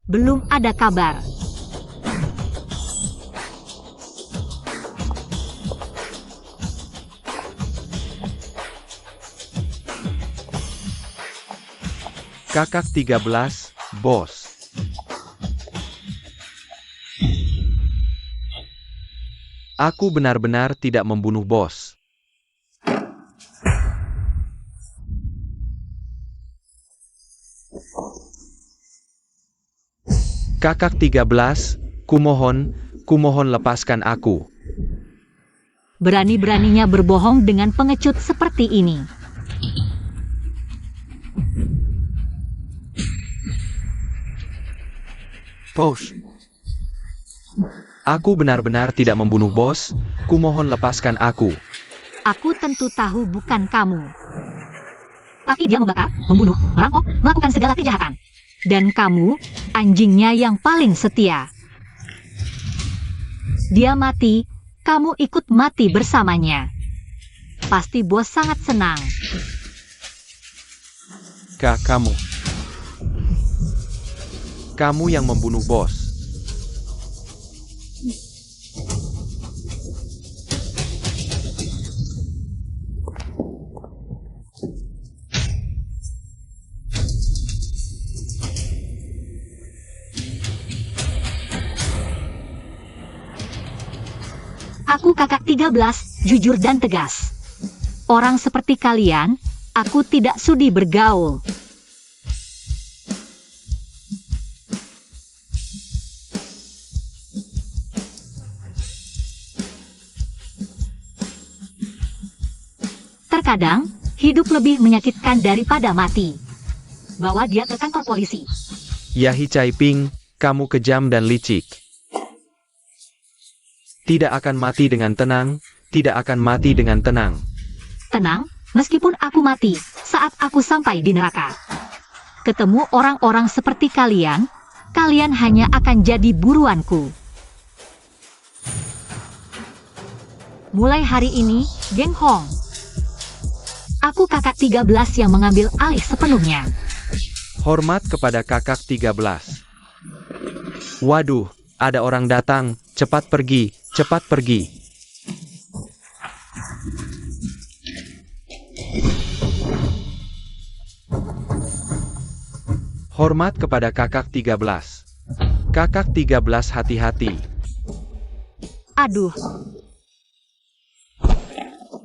Belum ada kabar. Kakak 13, bos. Aku benar-benar tidak membunuh bos. Kakak 13, kumohon lepaskan aku. Berani-beraninya berbohong dengan pengecut seperti ini. Bos. Aku benar-benar tidak membunuh bos, kumohon lepaskan aku. Aku tentu tahu bukan kamu. Tapi dia membakar, membunuh, merampok, melakukan segala kejahatan. Dan kamu, anjingnya yang paling setia. Dia mati, kamu ikut mati bersamanya. Pasti bos sangat senang. Kamu yang membunuh bos. Aku kakak 13, jujur dan tegas. Orang seperti kalian, aku tidak sudi bergaul. Terkadang, hidup lebih menyakitkan daripada mati. Bawa dia ke kantor polisi. Ya Hicaiping, kamu kejam dan licik. Tidak akan mati dengan tenang, tidak akan mati dengan tenang. Tenang, meskipun aku mati, saat aku sampai di neraka. Ketemu orang-orang seperti kalian, kalian hanya akan jadi buruanku. Mulai hari ini, Geng Hong. Aku kakak 13 yang mengambil alih sepenuhnya. Hormat kepada kakak 13. Waduh, ada orang datang, cepat pergi, cepat pergi. Hormat kepada kakak 13. Kakak 13 hati-hati. Aduh,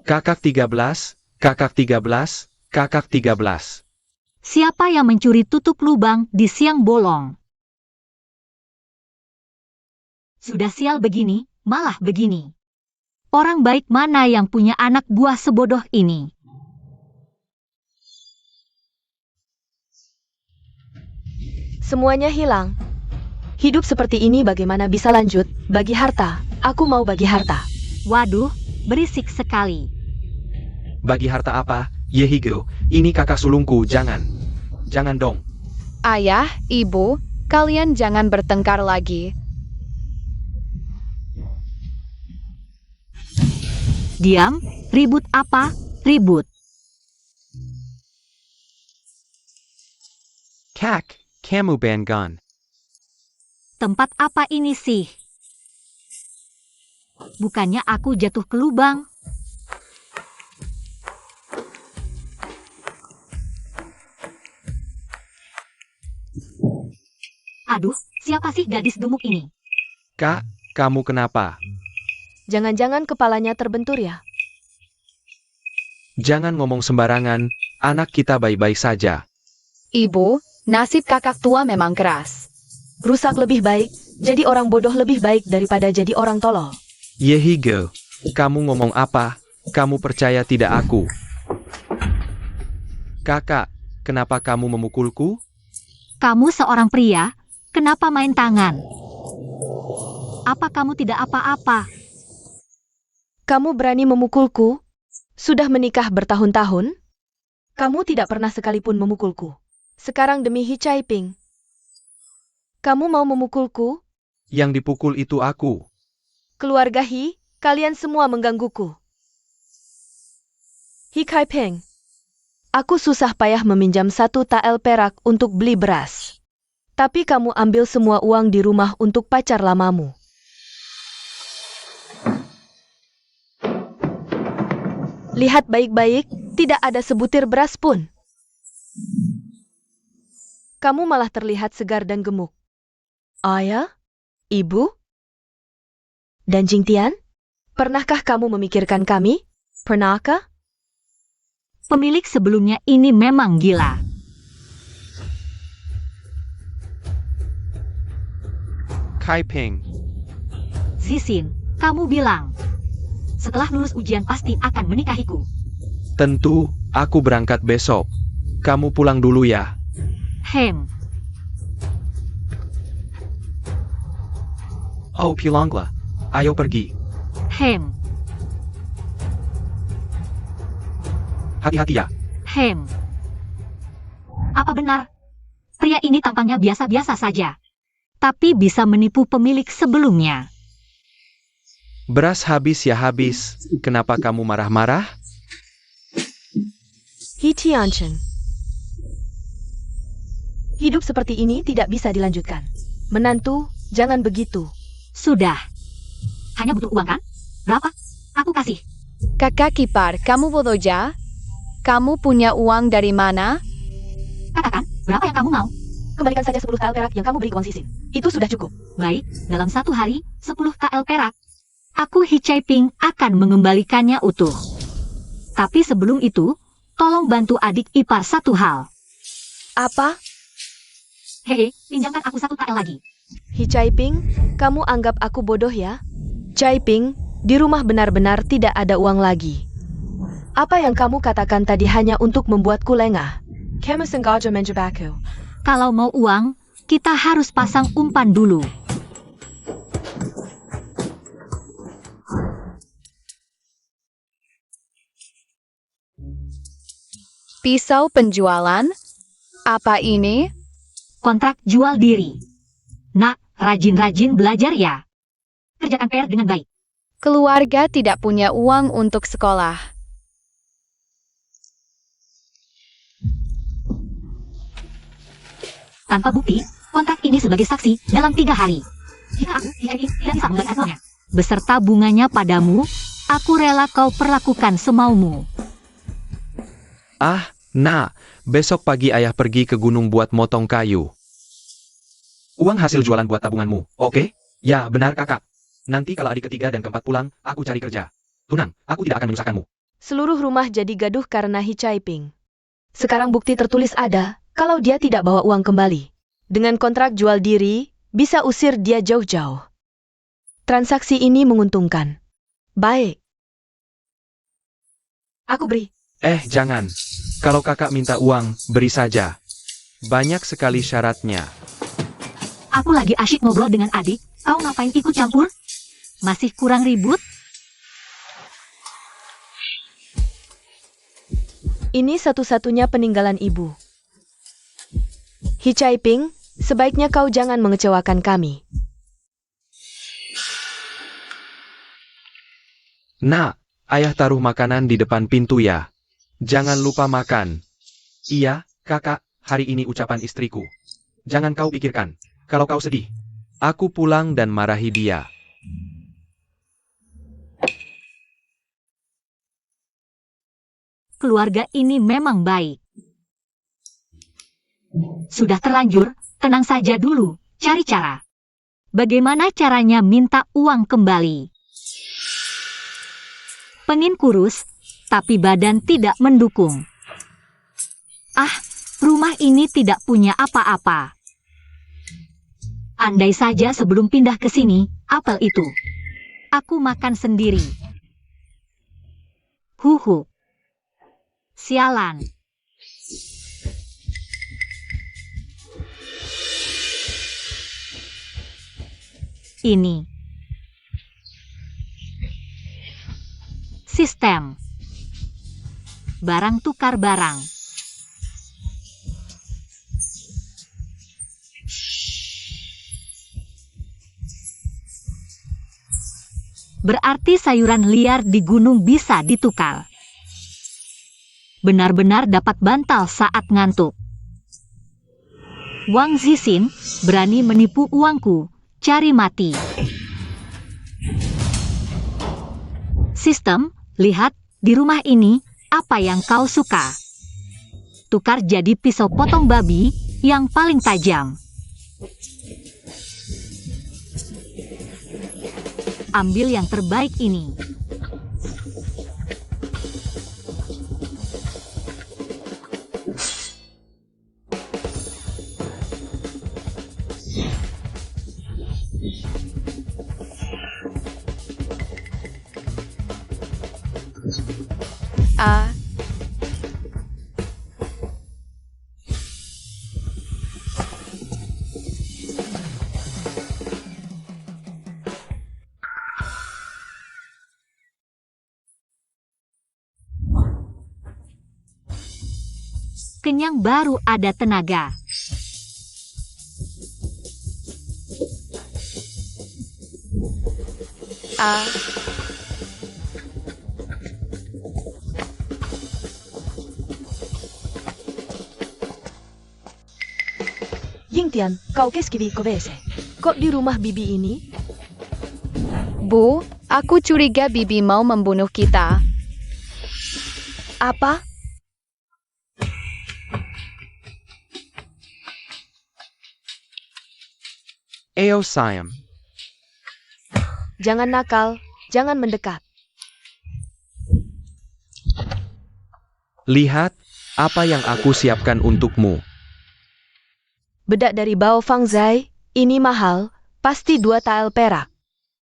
Kakak 13, kakak 13, kakak 13. siapa yang mencuri tutup lubang di siang bolong? Sudah sial begini, malah begini. Orang baik mana yang punya anak buah sebodoh ini? Semuanya hilang. Hidup seperti ini bagaimana bisa lanjut? Bagi harta, aku mau bagi harta. Waduh, berisik sekali. Bagi harta apa? Yehigo, ini kakak sulungku, jangan. Jangan dong. Ayah, ibu, kalian jangan bertengkar lagi. Diam, ribut apa? Ribut. Kak, kamu bangun. Tempat apa ini sih? Bukannya aku jatuh ke lubang. Aduh, siapa sih gadis gemuk ini? Kak, kamu kenapa? Jangan-jangan kepalanya terbentur ya? Jangan ngomong sembarangan, anak kita baik-baik saja. Ibu, nasib kakak tua memang keras. Rusak lebih baik, jadi orang bodoh lebih baik daripada jadi orang tolol. Yehigo, kamu ngomong apa? Kamu percaya tidak aku? Kakak, kenapa kamu memukulku? Kamu seorang pria, kenapa main tangan? Apa kamu tidak apa-apa? Kamu berani memukulku? Sudah menikah bertahun-tahun? Kamu tidak pernah sekalipun memukulku. Sekarang demi Hicaiping. Kamu mau memukulku? Yang dipukul itu aku. Keluarga Hi, kalian semua menggangguku. Hicaiping. Aku susah payah meminjam 1 tael perak untuk beli beras. Tapi kamu ambil semua uang di rumah untuk pacar lamamu. Lihat baik-baik, tidak ada sebutir beras pun. Kamu malah terlihat segar dan gemuk. Ayah? Ibu? Dan Jingtian? Pernahkah kamu memikirkan kami? Pernahkah? Pemilik sebelumnya ini memang gila. Kai Ping, Sisin, kamu bilang, setelah lulus ujian pasti akan menikahiku. tentu aku berangkat besok. Kamu pulang dulu ya. Hem, Oh pulanglah. Ayo pergi. hem, Hati-hati ya. hem. Apa benar? Pria ini tampangnya biasa-biasa saja. Tapi bisa menipu pemilik sebelumnya. Beras habis ya habis. Kenapa kamu marah-marah? He Tianchen. Hidup seperti ini tidak bisa dilanjutkan. Menantu, jangan begitu. Sudah. Hanya butuh uang kan? Berapa? Aku kasih. Kakak ipar, kamu bodoh ya? Kamu punya uang dari mana? Katakan, berapa yang kamu mau? Kembalikan saja 10 KL perak yang kamu beri ke Wang Sisin. Itu sudah cukup. Baik, dalam 1 hari, 10 KL perak. Aku Hichai Ping akan mengembalikannya utuh. Tapi sebelum itu, tolong bantu adik ipar satu hal. Apa? Hehe, pinjamkan aku 1 KL lagi. Hi Chai Ping, kamu anggap aku bodoh ya? Chai Ping, di rumah benar-benar tidak ada uang lagi. Apa yang kamu katakan tadi hanya untuk membuatku lengah. Kamu sengaja menjebakku. Kalau mau uang, kita harus pasang umpan dulu. Pisau penjualan? Apa ini? Kontrak jual diri. Nak, rajin-rajin belajar ya. Kerjakan PR dengan baik. Keluarga tidak punya uang untuk sekolah. Tanpa bukti, kontrak ini sebagai saksi dalam 3 hari. Jika aku tidak bisa membayar hasilnya, beserta bunganya padamu, aku rela kau perlakukan semaumu. Ah, nak. Besok pagi ayah pergi ke gunung buat motong kayu. Uang hasil jualan buat tabunganmu, oke? Ya, benar kakak. Nanti kalau adik ketiga dan keempat pulang, aku cari kerja. Tunang, aku tidak akan menyusahkanmu. Seluruh rumah jadi gaduh karena Hi Chai Ping. Sekarang bukti tertulis ada, kalau dia tidak bawa uang kembali. Dengan kontrak jual diri, bisa usir dia jauh-jauh. Transaksi ini menguntungkan. Baik. Aku beri. Jangan. Kalau kakak minta uang, beri saja. Banyak sekali syaratnya. Aku lagi asyik ngobrol dengan adik, kau ngapain ikut campur? Masih kurang ribut? Ini satu-satunya peninggalan ibu. Hi Chai Ping, sebaiknya kau jangan mengecewakan kami. Nak, ayah taruh makanan di depan pintu ya. Jangan lupa makan. Iya, kakak, hari ini ucapan istriku. Jangan kau pikirkan. Kalau kau sedih, aku pulang dan marahi dia. Keluarga ini memang baik. Sudah terlanjur, tenang saja dulu, cari cara. Bagaimana caranya minta uang kembali? Pengen kurus, tapi badan tidak mendukung. Ah, rumah ini tidak punya apa-apa. Andai saja sebelum pindah ke sini, apel itu. Aku makan sendiri. Huhu. Sialan. Ini. Sistem. Barang tukar barang. Berarti sayuran liar di gunung bisa ditukar. Benar-benar dapat bantal saat ngantuk. Wang Zixin berani menipu uangku. Cari mati. Sistem, lihat, di rumah ini, apa yang kau suka? Tukar jadi pisau potong babi yang paling tajam. Ambil yang terbaik ini. Ah, Kenyang baru ada tenaga. ah, Yingtian, kau keskivi kobese. Kok di rumah bibi ini? Bu, aku curiga Bibi mau membunuh kita. Apa? Eo Siam. Jangan nakal, jangan mendekat. Lihat, apa yang aku siapkan untukmu. Bedak dari Bao Fangzai, ini mahal, pasti 2 tael perak.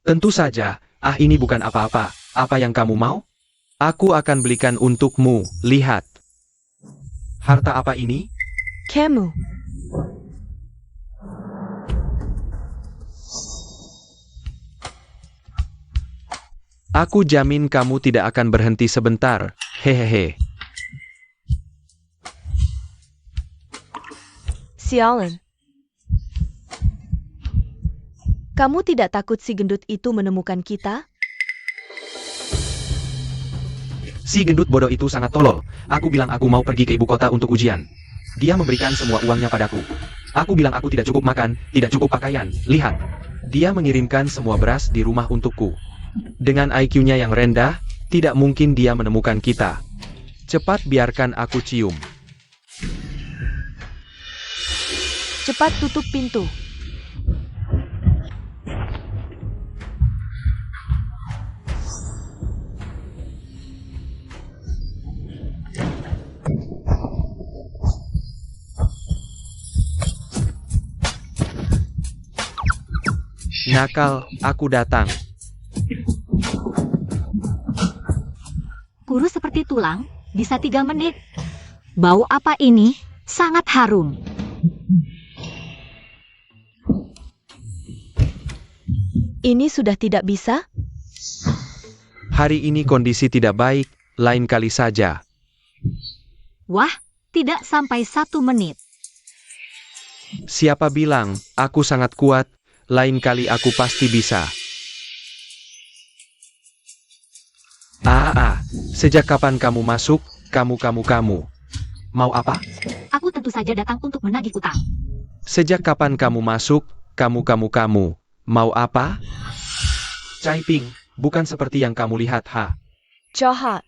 Tentu saja, ini bukan apa-apa. Apa yang kamu mau? Aku akan belikan untukmu, lihat. Harta apa ini? Kamu. Aku jamin kamu tidak akan berhenti sebentar, hehehe. Sialan. Kamu tidak takut si gendut itu menemukan kita? Si gendut bodoh itu sangat tolol. Aku bilang aku mau pergi ke ibu kota untuk ujian. Dia memberikan semua uangnya padaku. Aku bilang aku tidak cukup makan, tidak cukup pakaian. Lihat, dia mengirimkan semua beras di rumah untukku. Dengan IQ-nya yang rendah, tidak mungkin dia menemukan kita. Cepat biarkan aku cium. Cepat tutup pintu. Nakal, aku datang. Kurus seperti tulang, bisa 3 menit. Bau apa ini? Sangat harum. Ini sudah tidak bisa? Hari ini kondisi tidak baik, lain kali saja. Wah, tidak sampai 1 menit. Siapa bilang, aku sangat kuat, lain kali aku pasti bisa. Sejak kapan kamu masuk, kamu. Mau apa? Aku tentu saja datang untuk menagih utang. Sejak kapan kamu masuk, kamu. Mau apa? Cai Ping, bukan seperti yang kamu lihat, Jahat.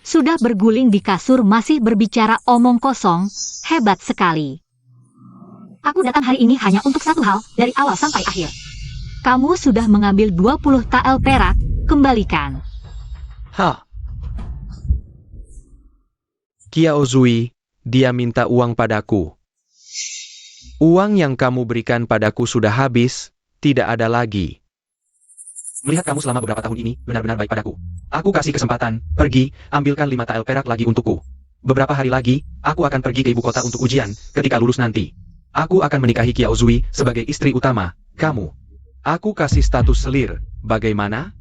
Sudah berguling di kasur masih berbicara omong kosong, hebat sekali. Aku datang hari ini hanya untuk satu hal, dari awal sampai akhir. Kamu sudah mengambil 20 tael perak, kembalikan. Kiao Zui, dia minta uang padaku. Uang yang kamu berikan padaku sudah habis, tidak ada lagi. Melihat kamu selama beberapa tahun ini, benar-benar baik padaku. Aku kasih kesempatan, pergi, ambilkan 5 tael perak lagi untukku. Beberapa hari lagi, aku akan pergi ke ibu kota untuk ujian, ketika lulus nanti. Aku akan menikahi Kiao Zui sebagai istri utama, kamu. Aku kasih status selir, bagaimana?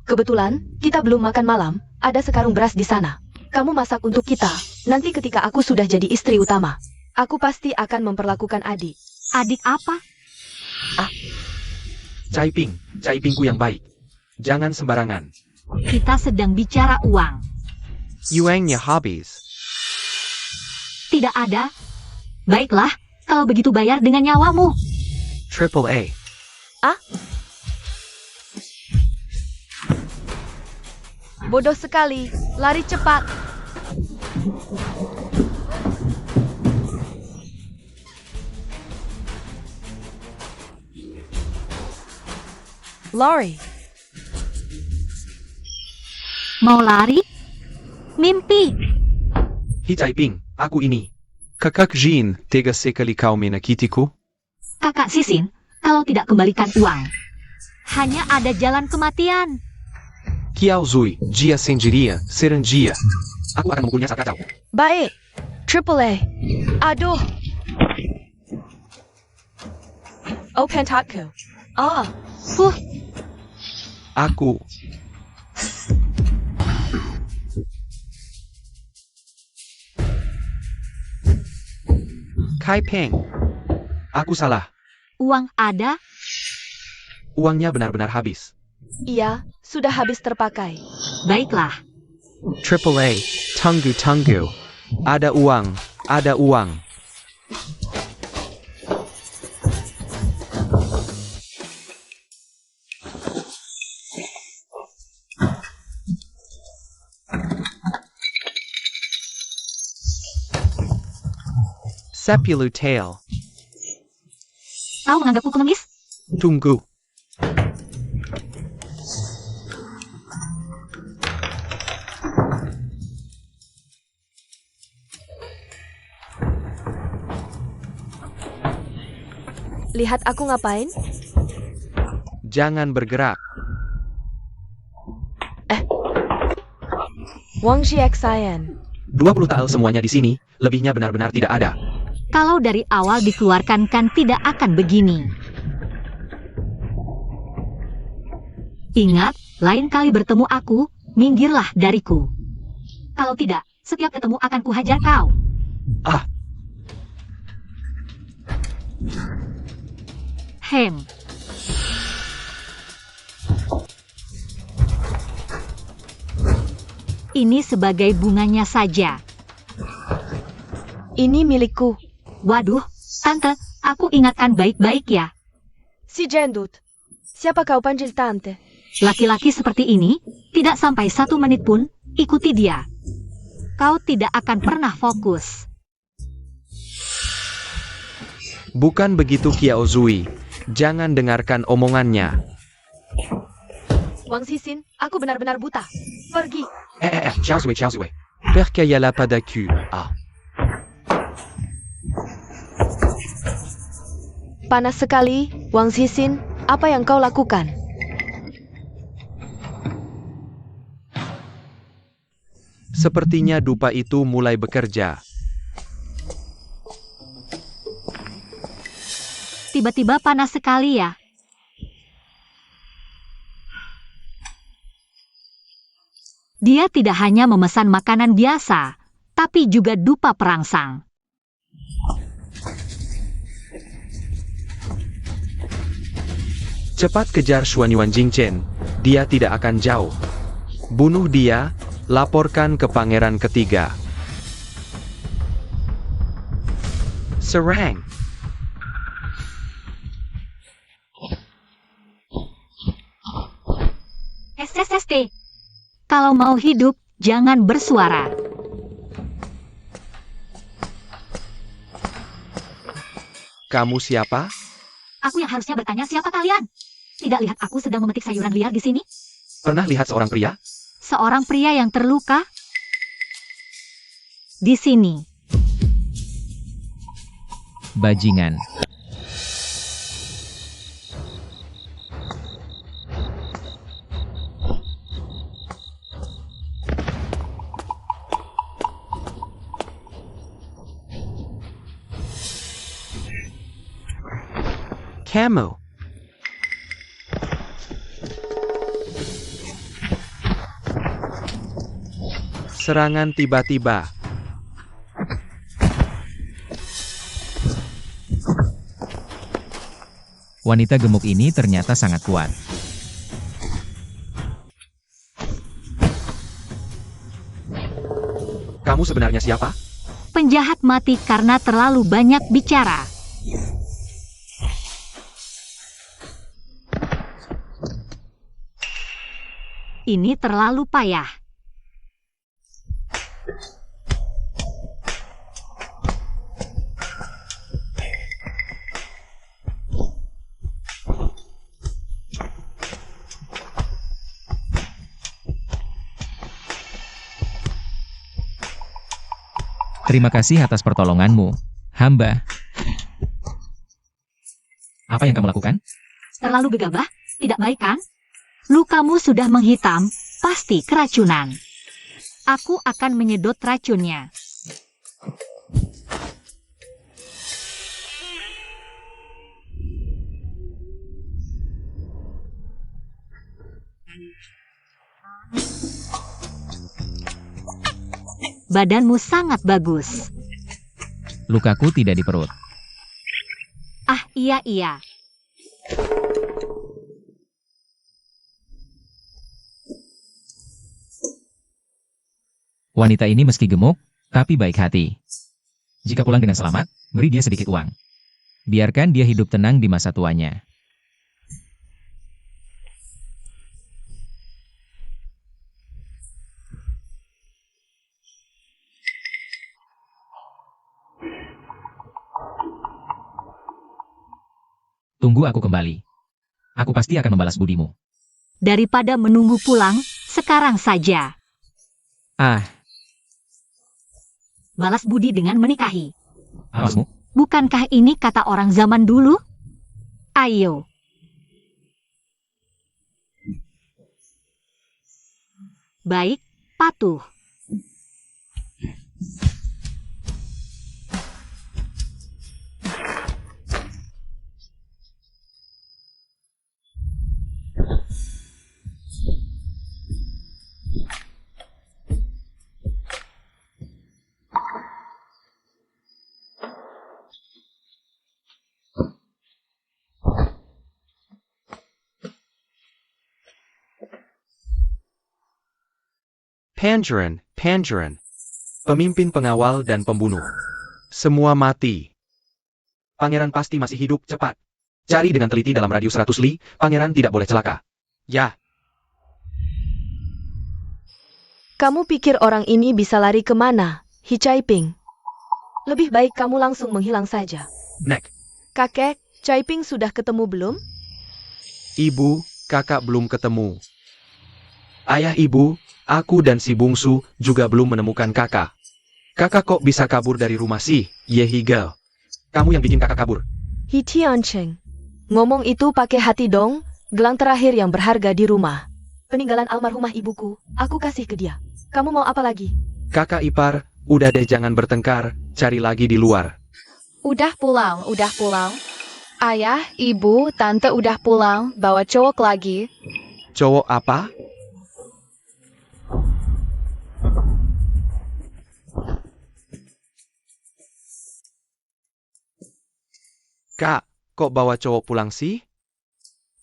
Kebetulan, kita belum makan malam, ada sekarung beras di sana. Kamu masak untuk kita, nanti ketika aku sudah jadi istri utama. Aku pasti akan memperlakukan adik. Adik apa? Cai Pingku yang baik. Jangan sembarangan. Kita sedang bicara uang. Yuangnya habis. Tidak ada. Baiklah, Kalau begitu bayar dengan nyawamu. Triple A. Bodoh sekali. Lari cepat. Lari. Mau lari? Mimpi. Hicaiping, aku ini. Kakak Jin, tega sekali kau menyakitiku? Kakak Sisin, kalau tidak kembalikan uang, hanya ada jalan kematian. Kiao Zui, Jia Senjiria, Serenjia. Aku akan memukulnya saat kacau. Baik. Triple A. Aduh. Oh, pentatku. Huh, Aku. Kai Peng. Aku salah. uang ada? Uangnya benar-benar habis. Iya, sudah habis terpakai. Baiklah. Triple A, tunggu. Ada uang, ada uang. Sepulu tail. Kau menganggapku pengemis? Tunggu. Lihat aku ngapain? Jangan bergerak. Wang Xiaxian. 20 tael semuanya di sini, lebihnya benar-benar tidak ada. Kalau dari awal dikeluarkan kan tidak akan begini. Ingat, lain kali bertemu aku, minggirlah dariku. Kalau tidak, setiap ketemu akan kuhajar kau. Ah, Hem. Ini sebagai bunganya saja. Ini milikku. Waduh, tante, aku ingatkan baik-baik ya. Si Jendut. Siapa kau panggil tante? Laki-laki seperti ini, tidak sampai 1 menit pun, ikuti dia. Kau tidak akan pernah fokus. bukan begitu Kiao Zui. Jangan dengarkan omongannya. Wang Sisin, aku benar-benar buta. Pergi. Xiao Zui. Percaya pada cul. Ah. Panas sekali, Wang Sisin. Apa yang kau lakukan? Sepertinya dupa itu mulai bekerja. Tiba-tiba panas sekali ya. Dia tidak hanya memesan makanan biasa, tapi juga dupa perangsang. Cepat kejar Xuan Yuan Jingchen. Dia tidak akan jauh. Bunuh dia, laporkan ke pangeran ketiga. Serang. SSST. Kalau mau hidup, jangan bersuara. Kamu siapa? Aku yang harusnya bertanya siapa kalian? Tidak lihat aku sedang memetik sayuran liar di sini? Pernah lihat seorang pria? Seorang pria yang terluka? Di sini. Bajingan. Camo. Serangan tiba-tiba. Wanita gemuk ini ternyata sangat kuat. Kamu sebenarnya siapa? Penjahat mati karena terlalu banyak bicara. Ini terlalu payah. Terima kasih atas pertolonganmu, hamba. Apa yang kamu lakukan? Terlalu gegabah? Tidak baik kan? Lukamu sudah menghitam, pasti keracunan. Aku akan menyedot racunnya. Badanmu sangat bagus. Lukaku tidak di perut. Ah, iya. Wanita ini meski gemuk, tapi baik hati. Jika pulang dengan selamat, beri dia sedikit uang. Biarkan dia hidup tenang di masa tuanya. Tunggu aku kembali. Aku pasti akan membalas budimu. Daripada menunggu pulang, sekarang saja. Ah, Balas budi dengan menikahi. awasmu. Bukankah ini kata orang zaman dulu? Ayo. Baik, patuh. Pangeran. Pemimpin pengawal dan pembunuh. Semua mati. Pangeran pasti masih hidup, cepat. Cari dengan teliti dalam radius 100 li, pangeran tidak boleh celaka. Ya, Kamu pikir orang ini bisa lari kemana, Hi Caiping? Lebih baik kamu langsung menghilang saja. Nek. Kakek, Caiping sudah ketemu belum? Ibu, kakak belum ketemu. Ayah ibu, aku dan si bungsu juga belum menemukan kakak. Kakak kok bisa kabur dari rumah sih, Yehigel? Kamu yang bikin kakak kabur. Hi Tiancheng. Ngomong itu pakai hati dong, gelang terakhir yang berharga di rumah. Peninggalan almarhumah ibuku, aku kasih ke dia. Kamu mau apa lagi? Kakak ipar, udah deh jangan bertengkar, cari lagi di luar. Udah pulang. Ayah, ibu, tante udah pulang, bawa cowok lagi. Cowok apa? Kak, kok bawa cowok pulang sih?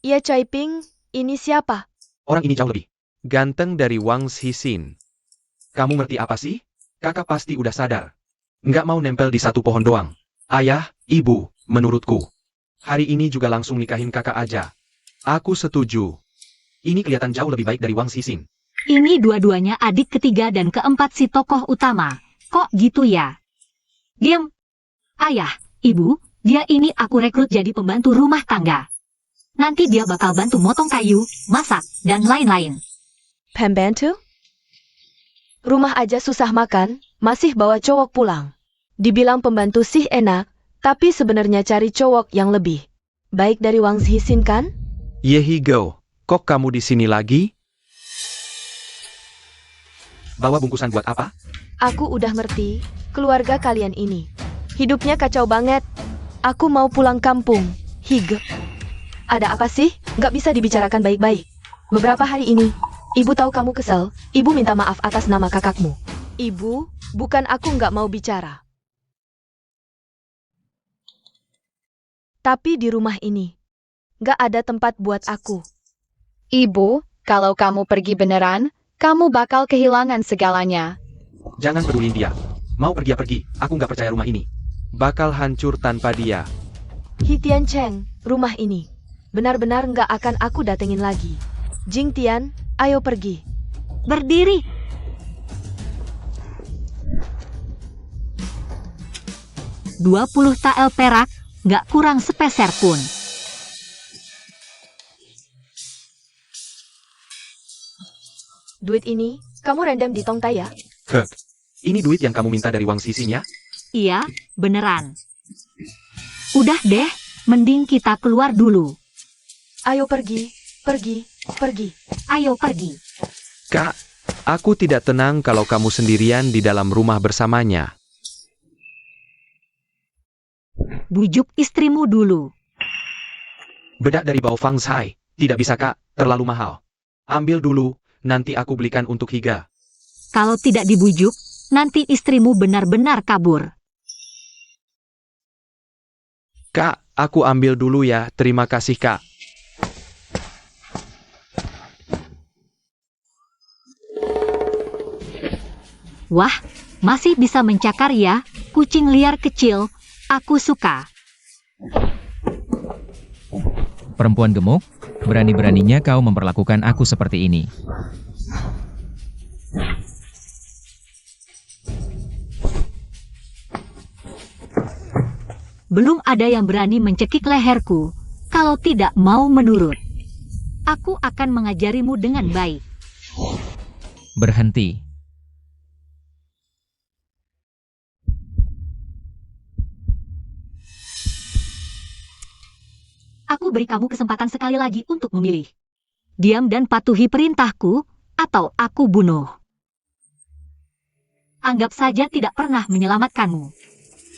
Iya Caiping, ini siapa? Orang ini jauh lebih ganteng dari Wang Xixin. Kamu ngerti apa sih? Kakak pasti udah sadar. Nggak mau nempel di satu pohon doang. Ayah, ibu, menurutku. Hari ini juga langsung nikahin kakak aja. Aku setuju. Ini kelihatan jauh lebih baik dari Wang Xixin. Ini dua-duanya adik ketiga dan keempat si tokoh utama. Kok gitu ya? Diam. Ayah, ibu, dia ini aku rekrut jadi pembantu rumah tangga. Nanti dia bakal bantu motong kayu, masak, dan lain-lain. Pembantu? Rumah aja susah makan, masih bawa cowok pulang. Dibilang pembantu sih enak, tapi sebenarnya cari cowok yang lebih baik dari Wang Xixin kan? Yehigo, kok kamu di sini lagi? Bawa bungkusan buat apa? Aku udah ngerti, keluarga kalian ini. Hidupnya kacau banget. Aku mau pulang kampung. Hige. Ada apa sih? Gak bisa dibicarakan baik-baik. Beberapa hari ini, ibu tahu kamu kesel. Ibu minta maaf atas nama kakakmu. Ibu, bukan aku gak mau bicara. Tapi di rumah ini, gak ada tempat buat aku. Ibu, kalau kamu pergi beneran, kamu bakal kehilangan segalanya. Jangan pedulin dia. Mau pergi, aku nggak percaya rumah ini bakal hancur tanpa dia. Hi Tiancheng, rumah ini benar-benar nggak akan aku datengin lagi. Jing Tian, Ayo pergi. Berdiri. $20 tael perak, nggak kurang sepeser pun. Duit ini, kamu random di Tongtai ya? Ini duit yang kamu minta dari Wang Sisinya? Iya, beneran. Udah deh, mending kita keluar dulu. Ayo pergi, pergi, pergi. Ayo pergi. Kak, aku tidak tenang kalau kamu sendirian di dalam rumah bersamanya. Bujuk istrimu dulu. Bedak dari bau Fang Sai. Tidak bisa kak, terlalu mahal. Ambil dulu, nanti aku belikan untuk Higa. Kalau tidak dibujuk, nanti istrimu benar-benar kabur. Kak, aku ambil dulu ya, terima kasih kak. Wah, masih bisa mencakar ya, kucing liar kecil. Aku suka. Perempuan gemuk, berani-beraninya kau memperlakukan aku seperti ini. Belum ada yang berani mencekik leherku, kalau tidak mau menurut. Aku akan mengajarimu dengan baik. Berhenti. Aku beri kamu kesempatan sekali lagi untuk memilih. Diam dan patuhi perintahku, atau aku bunuh. Anggap saja tidak pernah menyelamatkanmu.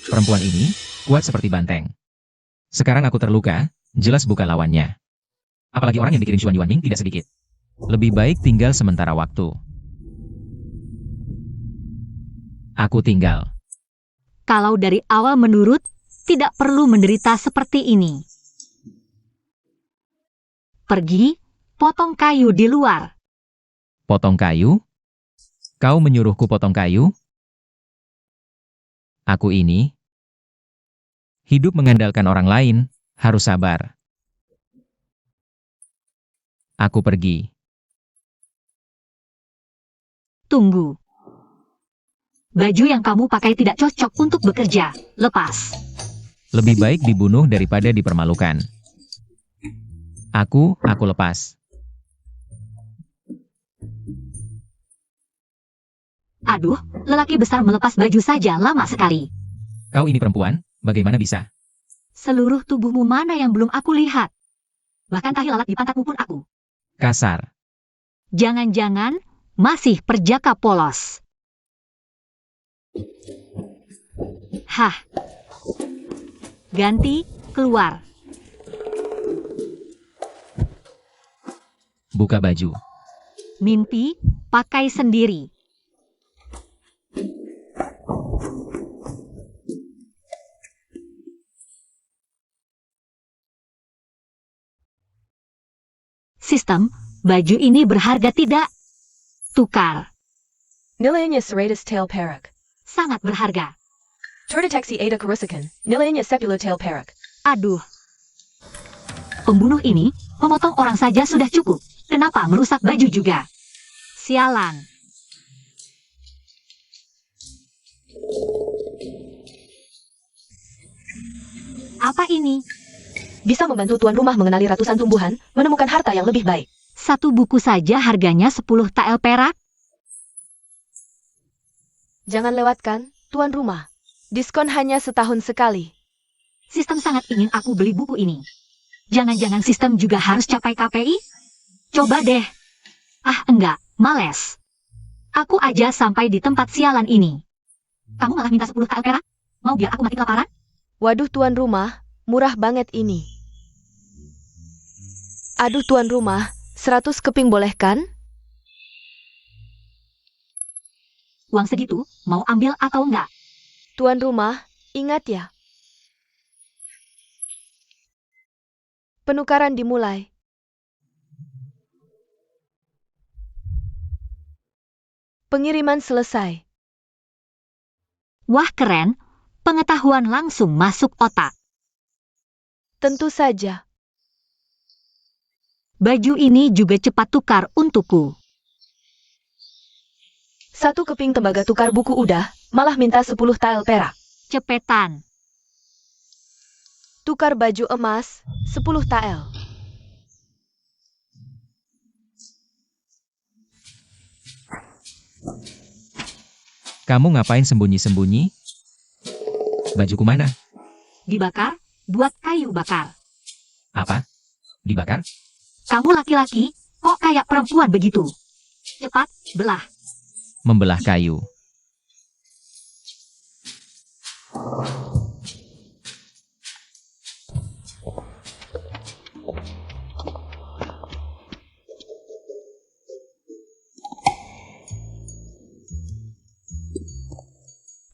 Perempuan ini kuat seperti banteng. Sekarang aku terluka, jelas bukan lawannya. Apalagi orang yang dikirim Xuan Yuanming tidak sedikit. Lebih baik tinggal sementara waktu. Aku tinggal. Kalau dari awal menurut, tidak perlu menderita seperti ini. Pergi, potong kayu di luar. Potong kayu? Kau menyuruhku potong kayu? Aku ini hidup mengandalkan orang lain, harus sabar. Aku pergi. Tunggu. Baju yang kamu pakai tidak cocok untuk bekerja. Lepas. Lebih baik dibunuh daripada dipermalukan. Aku lepas. Aduh, lelaki besar melepas baju saja lama sekali. Kau ini perempuan, bagaimana bisa? Seluruh tubuhmu mana yang belum aku lihat? Bahkan tahi lalat di pantatmu pun aku. Kasar. Jangan-jangan masih perjaka polos. Hah. Ganti, keluar. Buka baju. Mimpi, pakai sendiri. Sistem, baju ini berharga tidak? Tukar. Nilainya 100 tail perak. Sangat berharga. Terdeteksi ada kerusakan. Nilainya 10 tail perak. Aduh. Pembunuh ini, memotong orang saja sudah cukup. Kenapa merusak baju juga? Sialan. Apa ini? Bisa membantu tuan rumah mengenali ratusan tumbuhan, menemukan harta yang lebih baik. Satu buku saja harganya 10 tael perak? Jangan lewatkan, tuan rumah. Diskon hanya setahun sekali. Sistem sangat ingin aku beli buku ini. Jangan-jangan sistem juga harus capai KPI? Coba deh. Ah, enggak, males. Aku aja sampai di tempat sialan ini. Kamu malah minta 10 tael perak? Mau biar aku mati kelaparan? Waduh tuan rumah, murah banget ini. Aduh tuan rumah, 100 keping boleh kan? Uang segitu, mau ambil atau enggak? Tuan rumah, ingat ya. Penukaran dimulai. Pengiriman selesai. Wah keren, pengetahuan langsung masuk otak. Tentu saja. Baju ini juga cepat tukar untukku. 1 keping tembaga tukar buku udah, malah minta 10 tael perak. Cepetan. Tukar baju emas, 10 tael. Kamu ngapain sembunyi-sembunyi? Bajuku mana? Dibakar, buat kayu bakar. Apa? Dibakar? Kamu laki-laki, kok kayak perempuan begitu? Cepat, belah. Membelah kayu.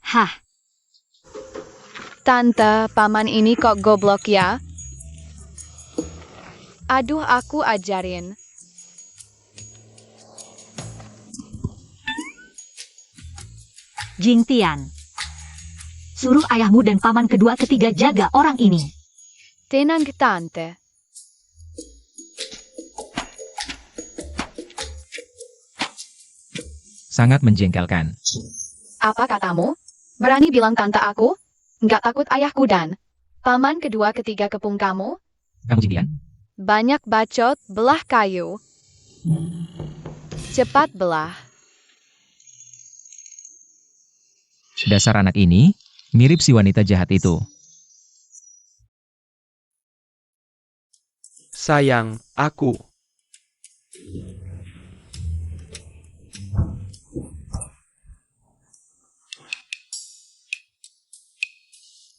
Hah, Tante, paman ini kok goblok ya? Aduh, aku ajarin. Jingtian. Suruh ayahmu dan paman kedua ketiga jaga orang ini. Tenang, Tante. Sangat menjengkelkan. Apa katamu? Berani bilang tante aku? Nggak takut ayahku dan paman kedua ketiga kepung kamu? Kamu Jingtian? Banyak bacot, belah kayu. Cepat belah. Dasar anak ini, mirip si wanita jahat itu. Sayang, aku.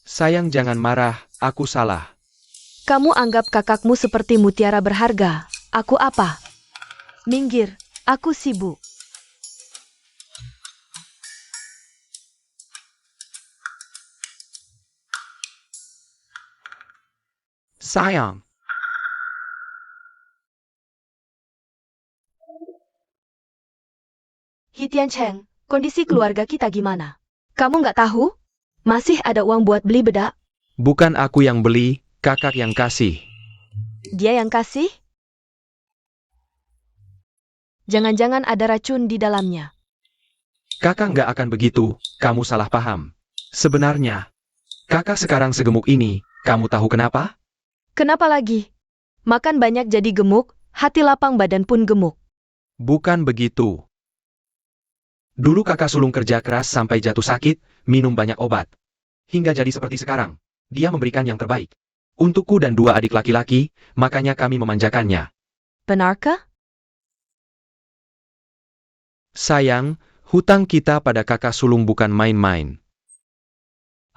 Sayang, jangan marah, aku salah. Kamu anggap kakakmu seperti mutiara berharga. Aku apa? Minggir, aku sibuk. Sayang, Hitian Cheng, kondisi keluarga kita gimana? Kamu nggak tahu? Masih ada uang buat beli bedak? bukan aku yang beli, kakak yang kasih. Dia yang kasih? Jangan-jangan ada racun di dalamnya. Kakak nggak akan begitu, kamu salah paham. Sebenarnya, kakak sekarang segemuk ini, kamu tahu kenapa? Kenapa lagi? Makan banyak jadi gemuk, hati lapang badan pun gemuk. Bukan begitu. Dulu kakak sulung kerja keras sampai jatuh sakit, minum banyak obat. Hingga jadi seperti sekarang. Dia memberikan yang terbaik. Untukku dan 2 adik laki-laki, makanya kami memanjakannya. Benarkah? Sayang, hutang kita pada kakak sulung bukan main-main.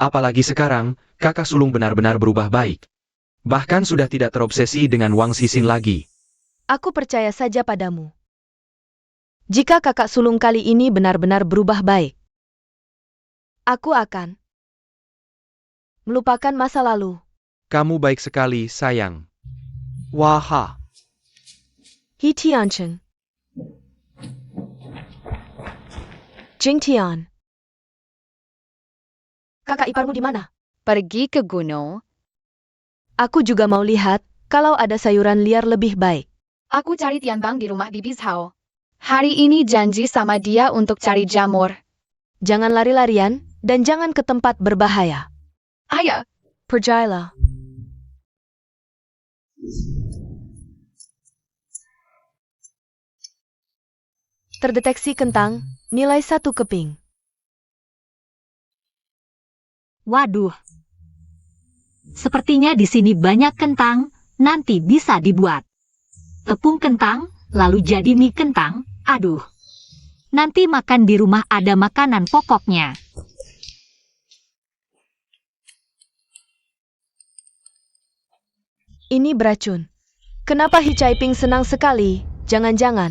Apalagi sekarang, kakak sulung benar-benar berubah baik. Bahkan sudah tidak terobsesi dengan Wang Sisin lagi. Aku percaya saja padamu. Jika kakak sulung kali ini benar-benar berubah baik, aku akan melupakan masa lalu. Kamu baik sekali, sayang. Waha. Hitian Cheng. Jingtian. Kakak iparmu di mana? Pergi ke gunung. Aku juga mau lihat kalau ada sayuran liar lebih baik. Aku cari Tianbang di rumah Bibi Zhao. Hari ini janji sama dia untuk cari jamur. Jangan lari-larian dan jangan ke tempat berbahaya. Ayah, Percayalah. Terdeteksi kentang, nilai 1 keping. waduh. Sepertinya di sini banyak kentang, nanti bisa dibuat tepung kentang, lalu jadi mie kentang. Aduh. Nanti makan di rumah ada makanan pokoknya. Ini beracun. Kenapa Hi Caiping senang sekali? Jangan-jangan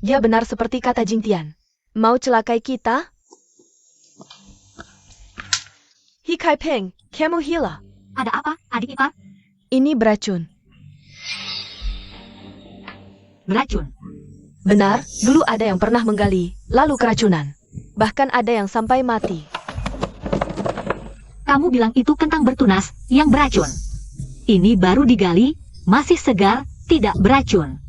dia benar seperti kata Jingtian. Mau celakai kita? Hi Caiping, kamu gila. Ada apa, adik ipar? Ini beracun. Beracun. Benar, dulu ada yang pernah menggali, lalu keracunan. Bahkan ada yang sampai mati. Kamu bilang itu kentang bertunas yang beracun. Ini baru digali, masih segar, tidak beracun.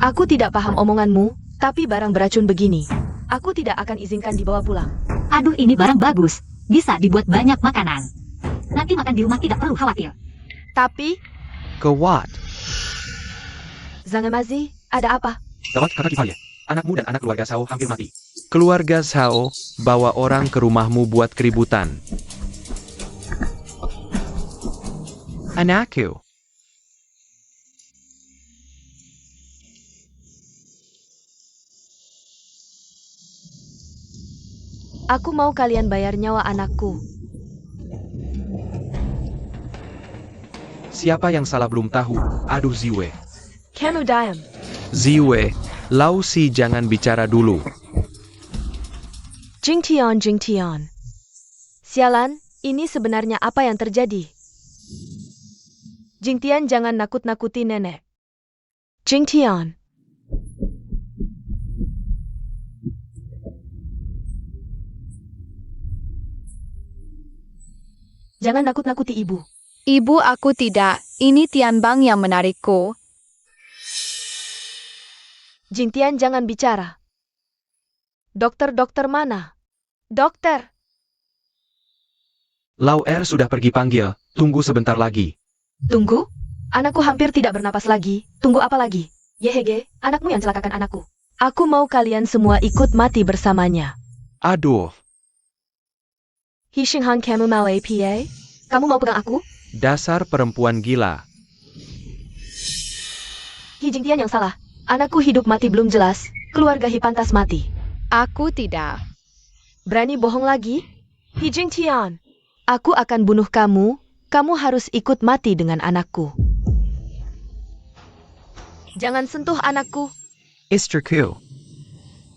Aku tidak paham omonganmu, tapi barang beracun begini, aku tidak akan izinkan dibawa pulang. Aduh, ini barang bagus. Bisa dibuat banyak makanan. Nanti makan di rumah tidak perlu khawatir. Tapi, Kewat. Zangamazi, ada apa? Gawat kakak Kifaye. Anakmu dan anak keluarga Sao hampir mati. Keluarga Sao bawa orang ke rumahmu buat keributan. Anakku. Aku mau kalian bayar nyawa anakku. Siapa yang salah belum tahu. Aduh Ziwe. Kamu diam. Ziwe, Lausi jangan bicara dulu. Jingtian. Sialan, ini sebenarnya apa yang terjadi? Jingtian jangan nakut-nakuti nenek. Jingtian. Jangan nakut-nakuti ibu. Ibu, aku tidak. Ini Tianbang yang menarikku. Jingtian jangan bicara. Dokter mana? Dokter. Lau Er sudah pergi panggil. Tunggu sebentar lagi. Tunggu. Anakku hampir tidak bernapas lagi. Tunggu apa lagi? Yehege, anakmu yang celakakan anakku. Aku mau kalian semua ikut mati bersamanya. Aduh. Hishinghan kamu mau APA? Kamu mau pegang aku? Dasar perempuan gila. Hi Jingtian yang salah. Anakku hidup mati belum jelas. Keluarga Hi pantas mati. Aku tidak. Berani bohong lagi? Hi Jingtian. Aku akan bunuh kamu. Kamu harus ikut mati dengan anakku. Jangan sentuh anakku. Istriku.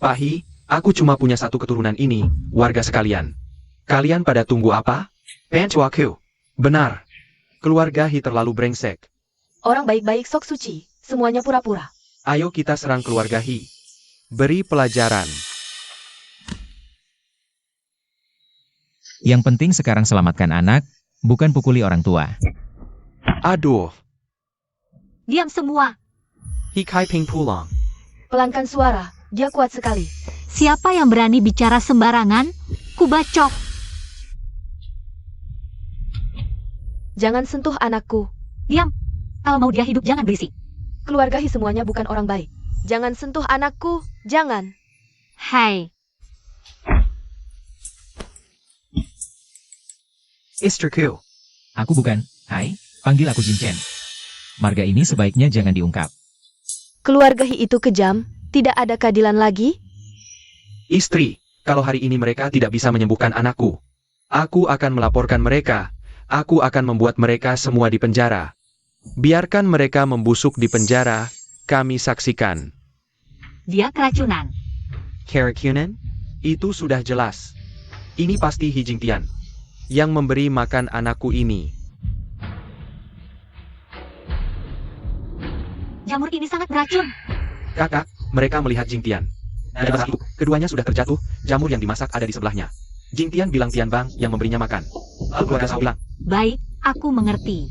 Pahi, aku cuma punya satu keturunan ini, warga sekalian. Kalian pada tunggu apa? Pencuaku. Benar. Keluarga Hi terlalu brengsek. Orang baik-baik sok suci. Semuanya pura-pura. Ayo kita serang keluarga Hi. Beri pelajaran. Yang penting sekarang selamatkan anak, bukan pukuli orang tua. Aduh. Diam semua. Hi Kai Ping pulang. Pelankan suara. Dia kuat sekali. Siapa yang berani bicara sembarangan? Kubacok. Jangan sentuh anakku. Diam. Kalau mau dia hidup jangan berisik. Keluarga Hi semuanya bukan orang baik. Jangan sentuh anakku. Jangan. Hai. Istriku. Aku bukan. Hai, panggil aku Jin Chen. Marga ini sebaiknya jangan diungkap. Keluarga Hi itu kejam. Tidak ada keadilan lagi. Istri, kalau hari ini mereka tidak bisa menyembuhkan anakku, aku akan melaporkan mereka. Aku akan membuat mereka semua di penjara. Biarkan mereka membusuk di penjara, kami saksikan. Dia keracunan. Keracunan? Itu sudah jelas. Ini pasti Hi Jingtian yang memberi makan anakku ini. Jamur ini sangat beracun. Kakak, mereka melihat Jingtian. Ada satu, keduanya sudah terjatuh, jamur yang dimasak ada di sebelahnya. Jingtian bilang Tianbang yang memberinya makan. Lalu keluarga Sao bilang, Baik, aku mengerti.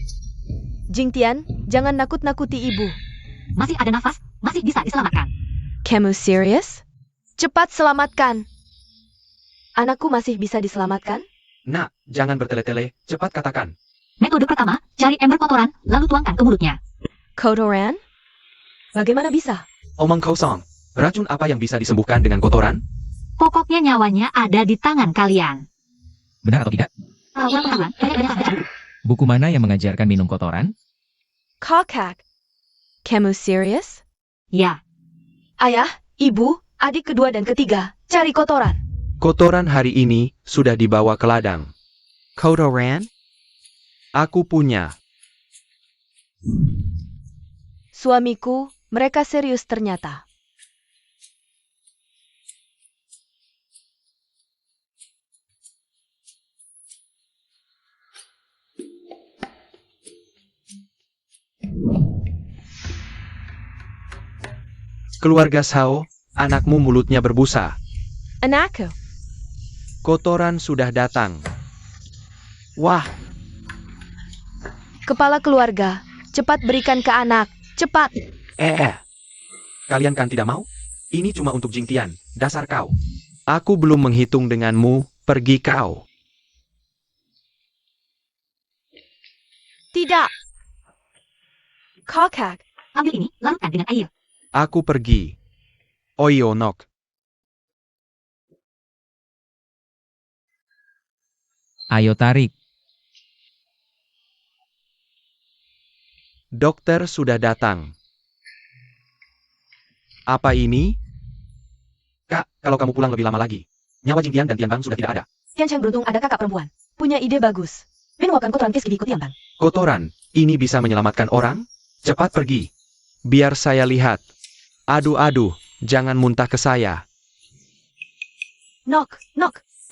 Jingtian, jangan nakut-nakuti ibu. Masih ada nafas, masih bisa diselamatkan. Kamu serius? Cepat selamatkan. Anakku masih bisa diselamatkan? Nak, jangan bertele-tele, cepat katakan. Metode pertama, cari ember kotoran, lalu tuangkan ke mulutnya. Kotoran? Bagaimana bisa? Omong kosong, racun apa yang bisa disembuhkan dengan kotoran? Pokoknya nyawanya ada di tangan kalian. Benar atau tidak? Orang pengetahuan, banyak sampai cabut. Buku mana yang mengajarkan minum kotoran? Kakak. Kamu serius? Ya, Ayah, ibu, adik kedua dan ketiga, cari kotoran. Kotoran hari ini sudah dibawa ke ladang. Kotoran? Aku punya. Suamiku, mereka serius ternyata. Keluarga Sao, anakmu mulutnya berbusa. Anakku. Kotoran sudah datang. Wah, Kepala keluarga, cepat berikan ke anak, Cepat. Kalian kan tidak mau? Ini cuma untuk Jing Tian, dasar kau. Aku belum menghitung denganmu, pergi kau. Tidak. Kokak. Ambil ini, larutkan dengan air. Aku pergi. Oyo nok. Ayo tarik. Dokter sudah datang. Apa ini? Kak, kalau kamu pulang lebih lama lagi. Nyawa Jing Tian dan Tian Bang sudah tidak ada. Tian Cheng beruntung ada kakak perempuan. Punya ide bagus. Menuakan kotoran Keski di Tian Bang. Kotoran, ini bisa menyelamatkan orang? Cepat pergi. Biar saya lihat. Aduh, jangan muntah ke saya. Nok.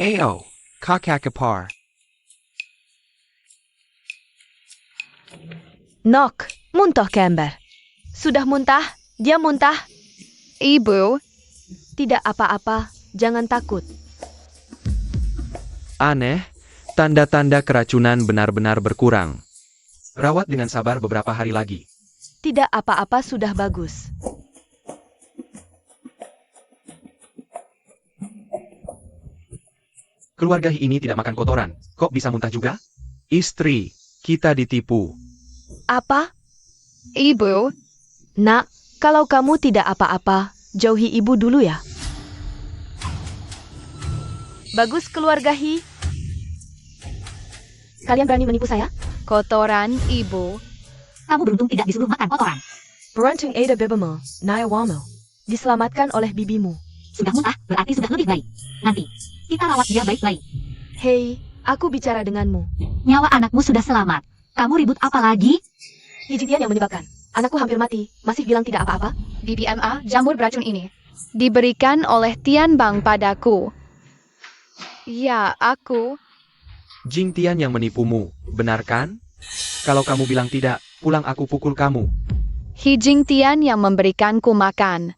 Eyo, kakakapar. Nok. Muntah Kember. Sudah muntah? Dia muntah? Ibu, Tidak apa-apa. Jangan takut. Aneh, tanda-tanda keracunan benar-benar berkurang. Rawat dengan sabar beberapa hari lagi. Tidak apa-apa sudah bagus. Keluarga ini tidak makan kotoran. Kok bisa muntah juga? Istri, kita ditipu. Apa? Ibu, Nak, kalau kamu tidak apa-apa, jauhi ibu dulu ya. Bagus keluarga Hi. Kalian berani menipu saya? kotoran ibu. Kamu beruntung tidak disuruh makan kotoran. Beruntung Ada Bibimu, Nayawamo. Diselamatkan oleh bibimu. Sudah muntah, berarti sudah lebih baik. Nanti, kita rawat dia baik-baik. Hei, aku bicara denganmu. Nyawa anakmu sudah selamat. Kamu ribut apa lagi? Hijitian yang menyebabkan. Anakku hampir mati, masih bilang tidak apa-apa. BBMA, jamur beracun ini. Diberikan oleh Tian Bang padaku. Ya, aku. Jing Tian yang menipumu, benar kan? Kalau kamu bilang tidak, pulang aku pukul kamu. Hi Jing Tian yang memberikanku makan.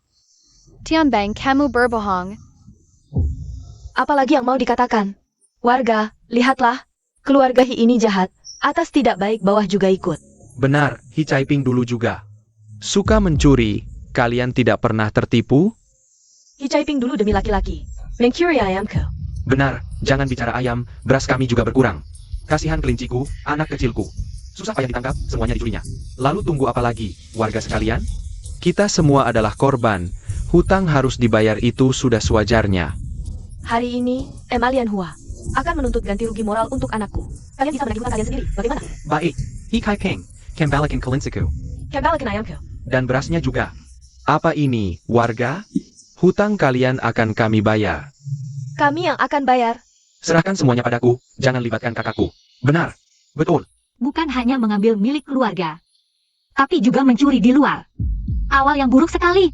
Tian Bang, kamu berbohong. Apalagi yang mau dikatakan? Warga, lihatlah. Keluarga Hi ini jahat. Atas tidak baik bawah juga ikut. Benar, Hi Caiping dulu juga. Suka mencuri, kalian tidak pernah tertipu? Hi Caiping dulu demi laki-laki. Mencuri ayamku. Benar, jangan bicara ayam, beras kami juga berkurang. Kasihan kelinciku, anak kecilku. Susah payah ditangkap, semuanya dicurinya. Lalu tunggu apa lagi, warga sekalian? Kita semua adalah korban. Hutang harus dibayar itu sudah sewajarnya. Hari ini, Emalian Hua akan menuntut ganti rugi moral untuk anakku. Kalian bisa menagih hutang kalian sendiri. Bagaimana? Baik, Hi Caiping, kembalikan kelinciku. Kembalikan ayamku. Dan berasnya juga. Apa ini, warga? Hutang kalian akan kami bayar. Kami yang akan bayar. Serahkan semuanya padaku, jangan libatkan kakakku. Benar, betul. Bukan hanya mengambil milik keluarga, tapi juga mencuri di luar. Awal yang buruk sekali.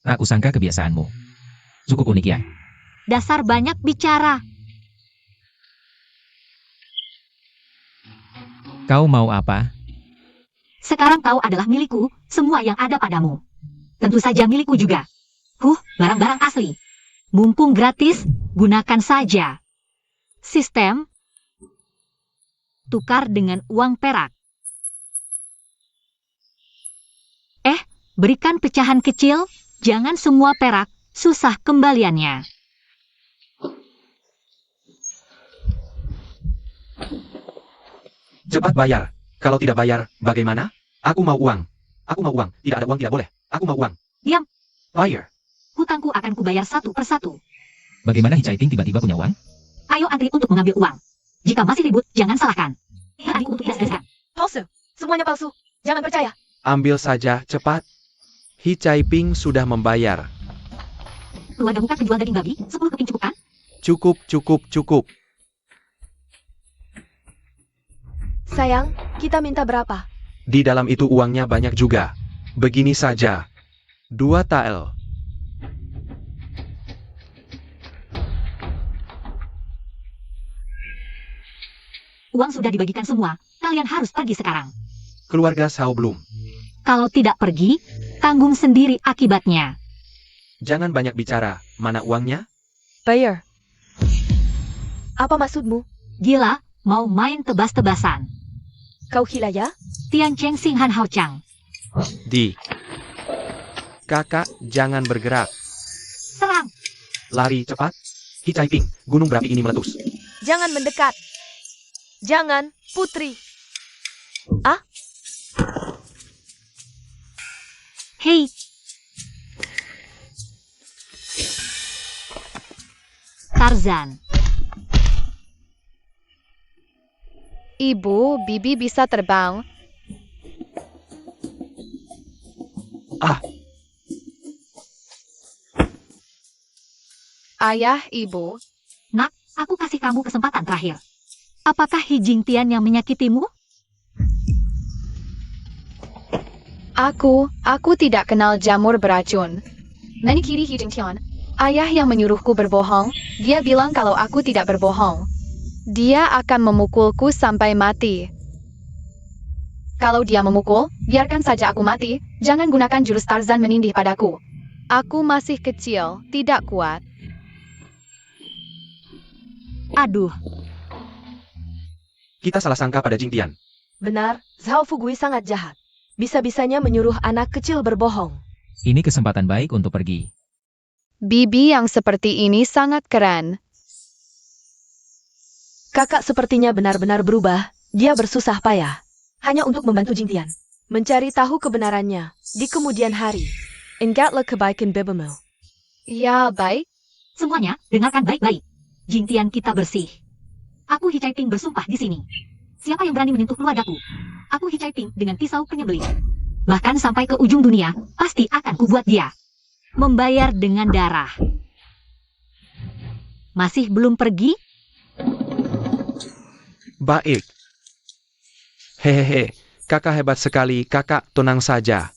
Aku sangka kebiasaanmu. Cukup unik ya. Dasar banyak bicara. Kau mau apa? Sekarang kau adalah milikku, semua yang ada padamu. Tentu saja milikku juga. Barang-barang asli. Mumpung gratis, gunakan saja. Sistem tukar dengan uang perak. Berikan pecahan kecil, jangan semua perak, susah kembaliannya. Cepat bayar. Kalau tidak bayar, bagaimana? Aku mau uang. Aku mau uang. Tidak ada uang tidak boleh. Aku mau uang. Diam. Bayar. Hutangku akan kubayar satu persatu. Bagaimana Hi Caiping tiba-tiba punya uang? Ayo antri untuk mengambil uang. Jika masih ribut, jangan salahkan. Antri untuk iras-iraskan. Palsu. Semuanya palsu. Jangan percaya. Ambil saja, cepat. Hi Caiping sudah membayar. Keluarga bukan penjual daging babi, 10 keping cukup kan? Cukup. Sayang, kita minta berapa? Di dalam itu uangnya banyak juga. Begini saja. 2 tael. Uang sudah dibagikan semua, kalian harus pergi sekarang. Keluarga Sao belum. Kalau tidak pergi, tanggung sendiri akibatnya. Jangan banyak bicara. Mana uangnya? Bayar. Apa maksudmu? Gila, mau main tebas-tebasan. Kau gila ya? Tian Cheng Sing Han Hao Chang. Kakak, jangan bergerak. Serang! Lari cepat. Hicaiping, gunung berapi ini meletus. Jangan mendekat. Jangan, putri. Hei! Tarzan, Ibu, Bibi bisa terbang. Ah. Ayah, Ibu. aku kasih kamu kesempatan terakhir. Apakah Hi Jingtian yang menyakitimu? Aku tidak kenal jamur beracun. Menikiri Hi Jingtian. Ayah yang menyuruhku berbohong, dia bilang kalau aku tidak berbohong. Dia akan memukulku sampai mati. Kalau dia memukul, biarkan saja aku mati, jangan gunakan jurus Tarzan menindih padaku. Aku masih kecil, tidak kuat. Aduh, Kita salah sangka pada Jingtian. Benar, Zhao Fugui sangat jahat. Bisa-bisanya menyuruh anak kecil berbohong. Ini kesempatan baik untuk pergi. Bibi yang seperti ini sangat keren. Kakak sepertinya benar-benar berubah. Dia bersusah payah. Hanya untuk membantu Jingtian. Mencari tahu kebenarannya. Di kemudian hari. Ingatlah kebaikan bibimu. Ya, baik. semuanya, dengarkan baik-baik. Jingtian kita bersih. Aku Hi Caiping bersumpah di sini. Siapa yang berani menyentuh keluargaku? Aku Hi Caiping dengan pisau penyembelih. Bahkan sampai ke ujung dunia, pasti akan kubuat dia membayar dengan darah. Masih belum pergi? Baik. Hehehe, kakak hebat sekali, kakak tenang saja.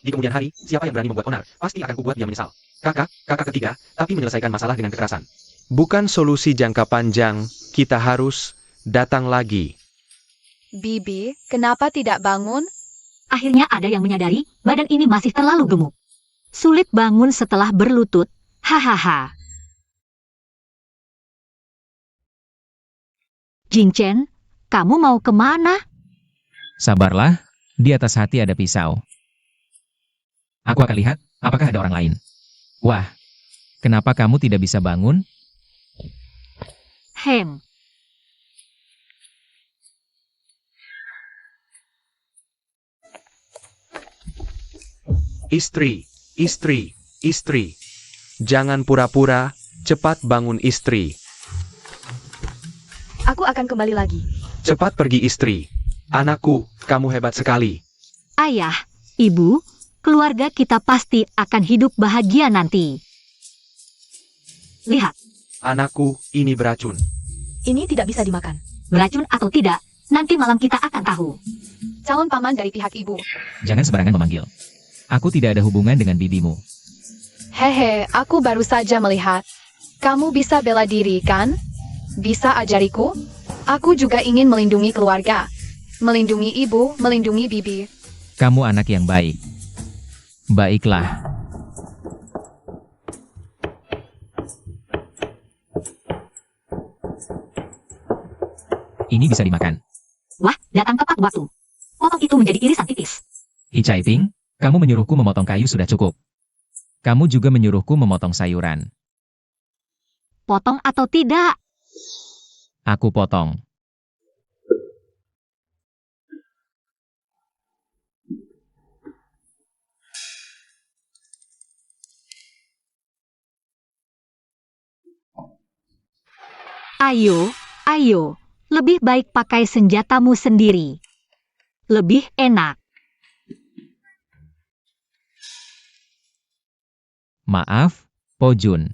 Di kemudian hari, siapa yang berani membuat onar, pasti akan kubuat dia menyesal. Kakak ketiga, tapi menyelesaikan masalah dengan kekerasan. Bukan solusi jangka panjang, kita harus datang lagi. Bibi, kenapa tidak bangun? Akhirnya ada yang menyadari, badan ini masih terlalu gemuk. Sulit bangun setelah berlutut, hahaha. Jingchen, kamu mau kemana? Sabarlah, di atas hati ada pisau. Aku akan lihat, apakah ada orang lain. Wah, kenapa kamu tidak bisa bangun? Hem, Istri. Jangan pura-pura, cepat bangun istri. Aku akan kembali lagi. Cepat pergi istri. Anakku, kamu hebat sekali. ayah, ibu, keluarga kita pasti akan hidup bahagia nanti. Lihat, Anakku, ini beracun. Ini tidak bisa dimakan. beracun atau tidak, nanti malam kita akan tahu. Calon paman dari pihak ibu. Jangan sembarangan memanggil. Aku tidak ada hubungan dengan bibimu. Hehe, aku baru saja melihat. Kamu bisa bela diri, kan? Bisa ajariku? Aku juga ingin melindungi keluarga. Melindungi ibu, melindungi bibi. Kamu anak yang baik. Baiklah. Ini bisa dimakan. Wah, datang tepat waktu. Potong itu menjadi irisan tipis. Hi Caiping, kamu menyuruhku memotong kayu sudah cukup. Kamu juga menyuruhku memotong sayuran. Potong atau tidak? Aku potong. Ayo, lebih baik pakai senjatamu sendiri. Lebih enak. Maaf, Po Jun.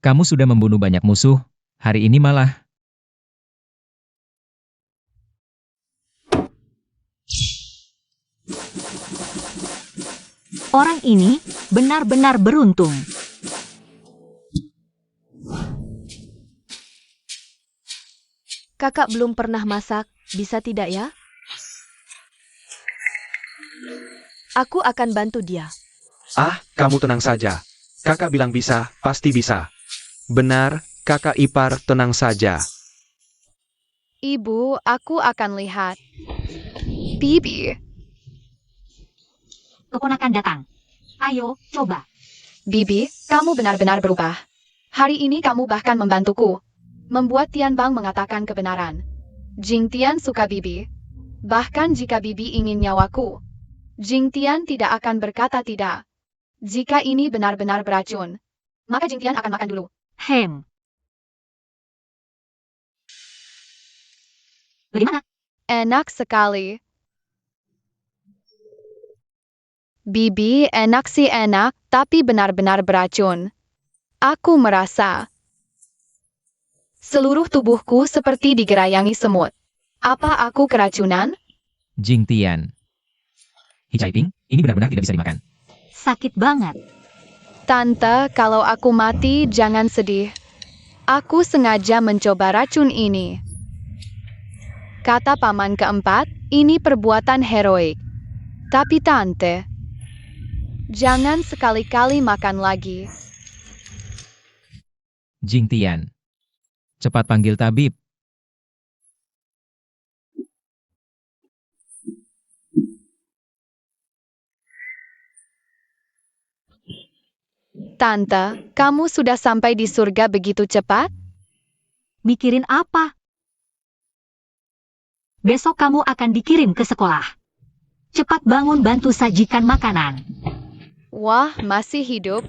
Kamu sudah membunuh banyak musuh, hari ini malah. Orang ini benar-benar beruntung. Kakak belum pernah masak, bisa tidak ya? Aku akan bantu dia. Ah, kamu tenang saja. Kakak bilang bisa, pasti bisa. Benar, kakak ipar tenang saja. Ibu, aku akan lihat. Bibi, Keponakan datang. Ayo, coba. Bibi, kamu benar-benar berubah. Hari ini kamu bahkan membantuku. Membuat Tian Bang mengatakan kebenaran. Jing Tian suka Bibi. Bahkan jika Bibi ingin nyawaku, Jing Tian tidak akan berkata tidak. Jika ini benar-benar beracun, maka Jing Tian akan makan dulu. Hem. Bagaimana? Enak sekali. Bibi, enak sih enak, tapi benar-benar beracun. Aku merasa seluruh tubuhku seperti digerayangi semut. Apa aku keracunan? Jing Tian. Hi Chai Ping, ini benar-benar tidak bisa dimakan. Sakit banget. Tante, kalau aku mati, jangan sedih. Aku sengaja mencoba racun ini. Kata paman keempat, ini perbuatan heroik. Tapi tante, jangan sekali-kali makan lagi. Jing Tian. Cepat panggil tabib. Tante, kamu sudah sampai di surga begitu cepat? Mikirin apa? Besok kamu akan dikirim ke sekolah. Cepat bangun bantu sajikan makanan. Wah, masih hidup.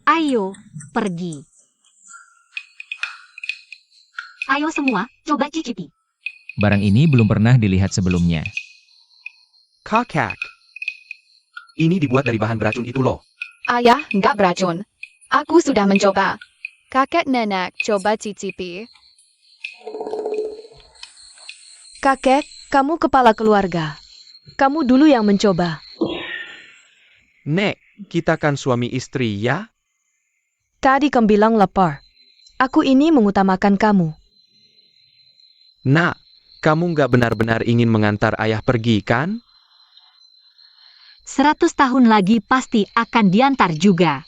Ayo, pergi. Ayo semua, coba cicipi. Barang ini belum pernah dilihat sebelumnya. Kakak. Ini dibuat dari bahan beracun itu loh. Ayah, nggak beracun. Aku sudah mencoba. Kakek nenek, coba cicipi. Kakek, kamu kepala keluarga. Kamu dulu yang mencoba. Nek, kita kan suami istri ya? Tadi kamu bilang lapar. Aku ini mengutamakan kamu. Nak, kamu nggak benar-benar ingin mengantar ayah pergi kan? 100 tahun lagi pasti akan diantar juga.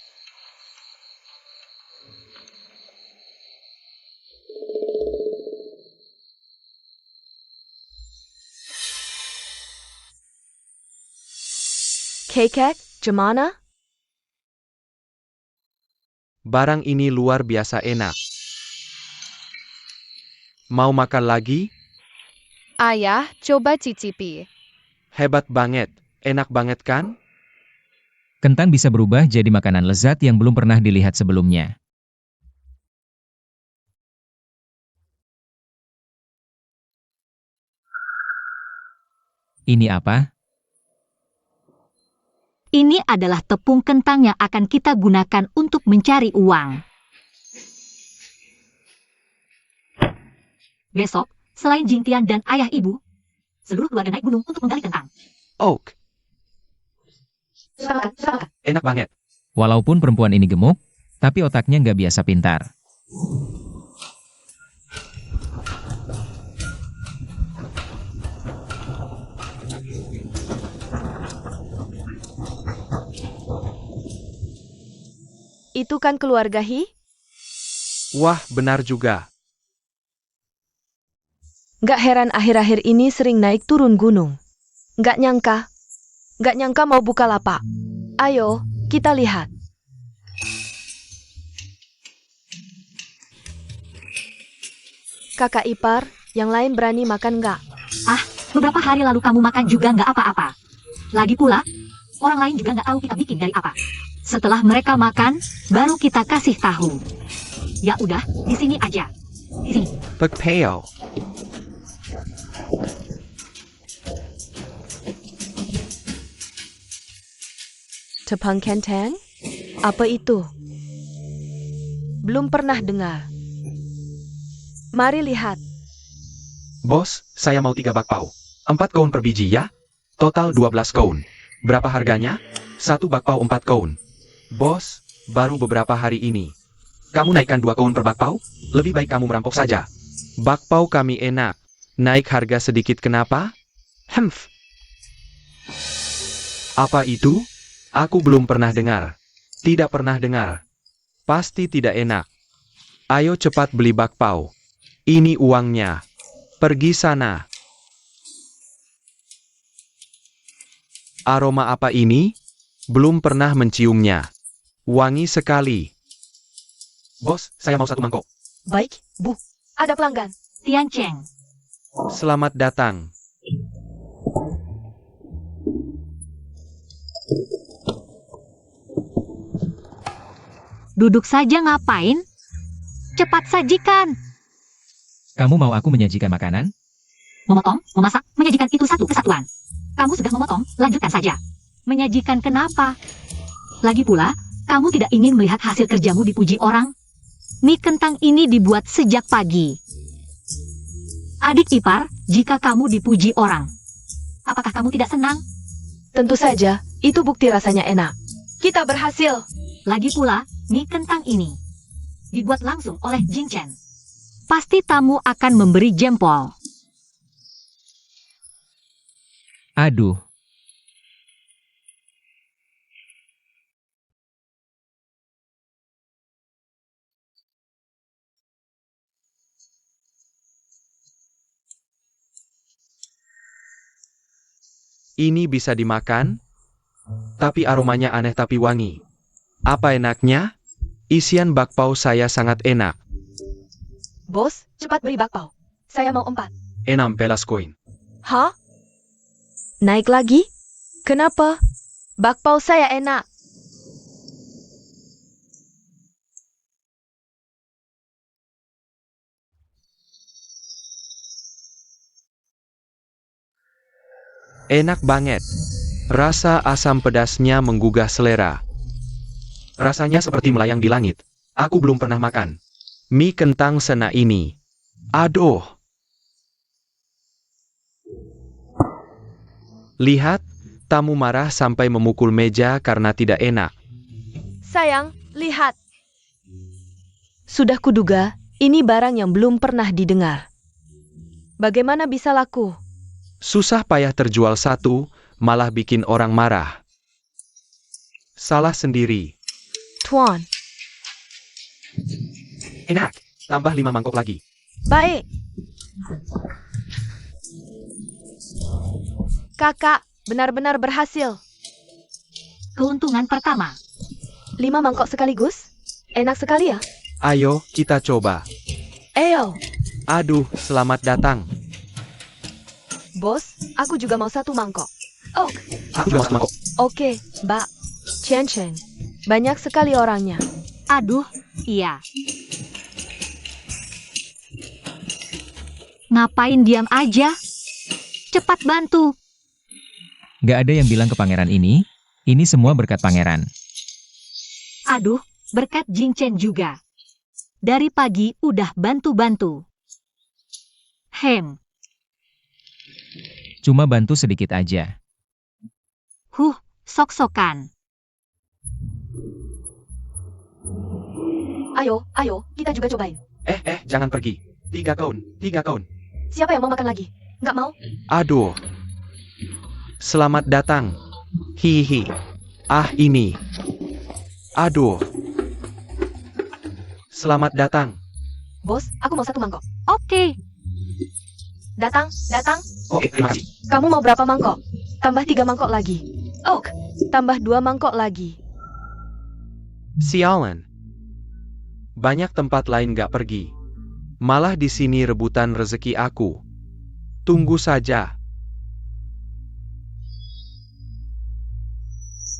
Kakek, gimana? Barang ini luar biasa enak. Mau makan lagi? Ayah, coba cicipi. Hebat banget. Enak banget kan? Kentang bisa berubah jadi makanan lezat yang belum pernah dilihat sebelumnya. Ini apa? Ini adalah tepung kentang yang akan kita gunakan untuk mencari uang. Besok, selain Jingtian dan ayah ibu, seluruh keluarga naik gunung untuk menggali kentang. Oak, Silakan, silakan. enak banget. Walaupun perempuan ini gemuk, tapi otaknya nggak biasa pintar. Itu kan keluarga Hi? Wah, benar juga. Nggak heran akhir-akhir ini sering naik turun gunung. Nggak nyangka mau buka lapak. Ayo, kita lihat. Kakak ipar, yang lain berani makan nggak? Beberapa hari lalu kamu makan juga nggak apa-apa. Lagi pula, orang lain juga nggak tahu kita bikin dari apa. Setelah mereka makan, baru kita kasih tahu. Ya udah, di sini aja. Di sini. Pagpeo. Tepung kentang? Apa itu? Belum pernah dengar. Mari lihat. Bos, saya mau 3 bakpao. 4 koun per biji ya? Total 12 koun. Berapa harganya? 1 bakpao 4 koun. Bos, baru beberapa hari ini. Kamu naikkan 2 koun per bakpao? Lebih baik kamu merampok saja. Bakpao kami enak. Naik harga sedikit kenapa? Hemph. Apa itu? Aku belum pernah dengar. Tidak pernah dengar. Pasti tidak enak. Ayo cepat beli bakpao. Ini uangnya. Pergi sana. Aroma apa ini? Belum pernah menciumnya. Wangi sekali. Bos, saya mau 1 mangkok. Baik, Bu. Ada pelanggan. Tian Cheng. Selamat datang. Duduk saja ngapain? Cepat sajikan. Kamu mau aku menyajikan makanan? Memotong, memasak, menyajikan itu satu kesatuan. Kamu sudah memotong, lanjutkan saja. Menyajikan kenapa? Lagi pula, kamu tidak ingin melihat hasil kerjamu dipuji orang? Mie kentang ini dibuat sejak pagi. Adik ipar, jika kamu dipuji orang, apakah kamu tidak senang? Tentu saja, itu bukti rasanya enak. Kita berhasil. Lagi pula, mie kentang ini dibuat langsung oleh Jing Chen. Pasti tamu akan memberi jempol. Aduh, Ini bisa dimakan? Tapi aromanya aneh tapi wangi. Apa enaknya? Isian bakpao saya sangat enak. Bos, cepat beri bakpao. Saya mau 4. 6 pelas koin. Hah? Naik lagi? Kenapa? Bakpao saya enak. Enak banget. Rasa asam pedasnya menggugah selera. Rasanya seperti melayang di langit. Aku belum pernah makan mie kentang sena ini. Aduh. Lihat, tamu marah sampai memukul meja karena tidak enak. Sayang, lihat. Sudah kuduga, ini barang yang belum pernah didengar. Bagaimana bisa laku? Susah payah terjual 1, malah bikin orang marah. Salah sendiri. Tuan, Enak, tambah 5 mangkok lagi. baik. Kakak, benar-benar berhasil. Keuntungan pertama. 5 mangkok sekaligus? Enak sekali ya? Ayo, kita coba. Eyo, Aduh, selamat datang. bos, aku juga mau 1 mangkok. Oh, Aku juga mau 1 mangkok. oke, Mbak. Chen Chen. Banyak sekali orangnya. Aduh, iya. Ngapain diam aja? Cepat bantu. gak ada yang bilang ke pangeran ini semua berkat pangeran. Aduh, berkat Jing Chen juga. Dari pagi udah bantu-bantu. Cuma bantu sedikit aja. Sok-sokan. Ayo, kita juga cobain. Jangan pergi. 3 kaun. Siapa yang mau makan lagi? Nggak mau? Aduh. Selamat datang. Hihi. Ini. Aduh. Selamat datang. Bos, aku mau 1 mangkok. Oke, Datang. Oke, terima kasih. Kamu mau berapa mangkok? Tambah 3 mangkok lagi. Oh, tambah 2 mangkok lagi. Sialan. Banyak tempat lain gak pergi. Malah di sini rebutan rezeki aku. Tunggu saja.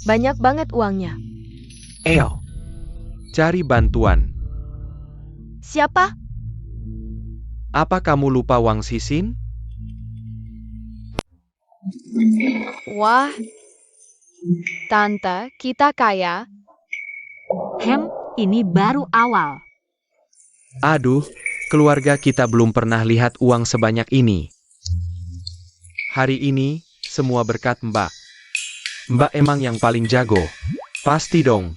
Banyak banget uangnya. Cari bantuan. Siapa? Apa kamu lupa Wang Sisin? Wah, Tante, kita kaya. ini baru awal. Aduh, keluarga kita belum pernah lihat uang sebanyak ini. Hari ini, semua berkat Mbak. Mbak emang yang paling jago. Pasti dong.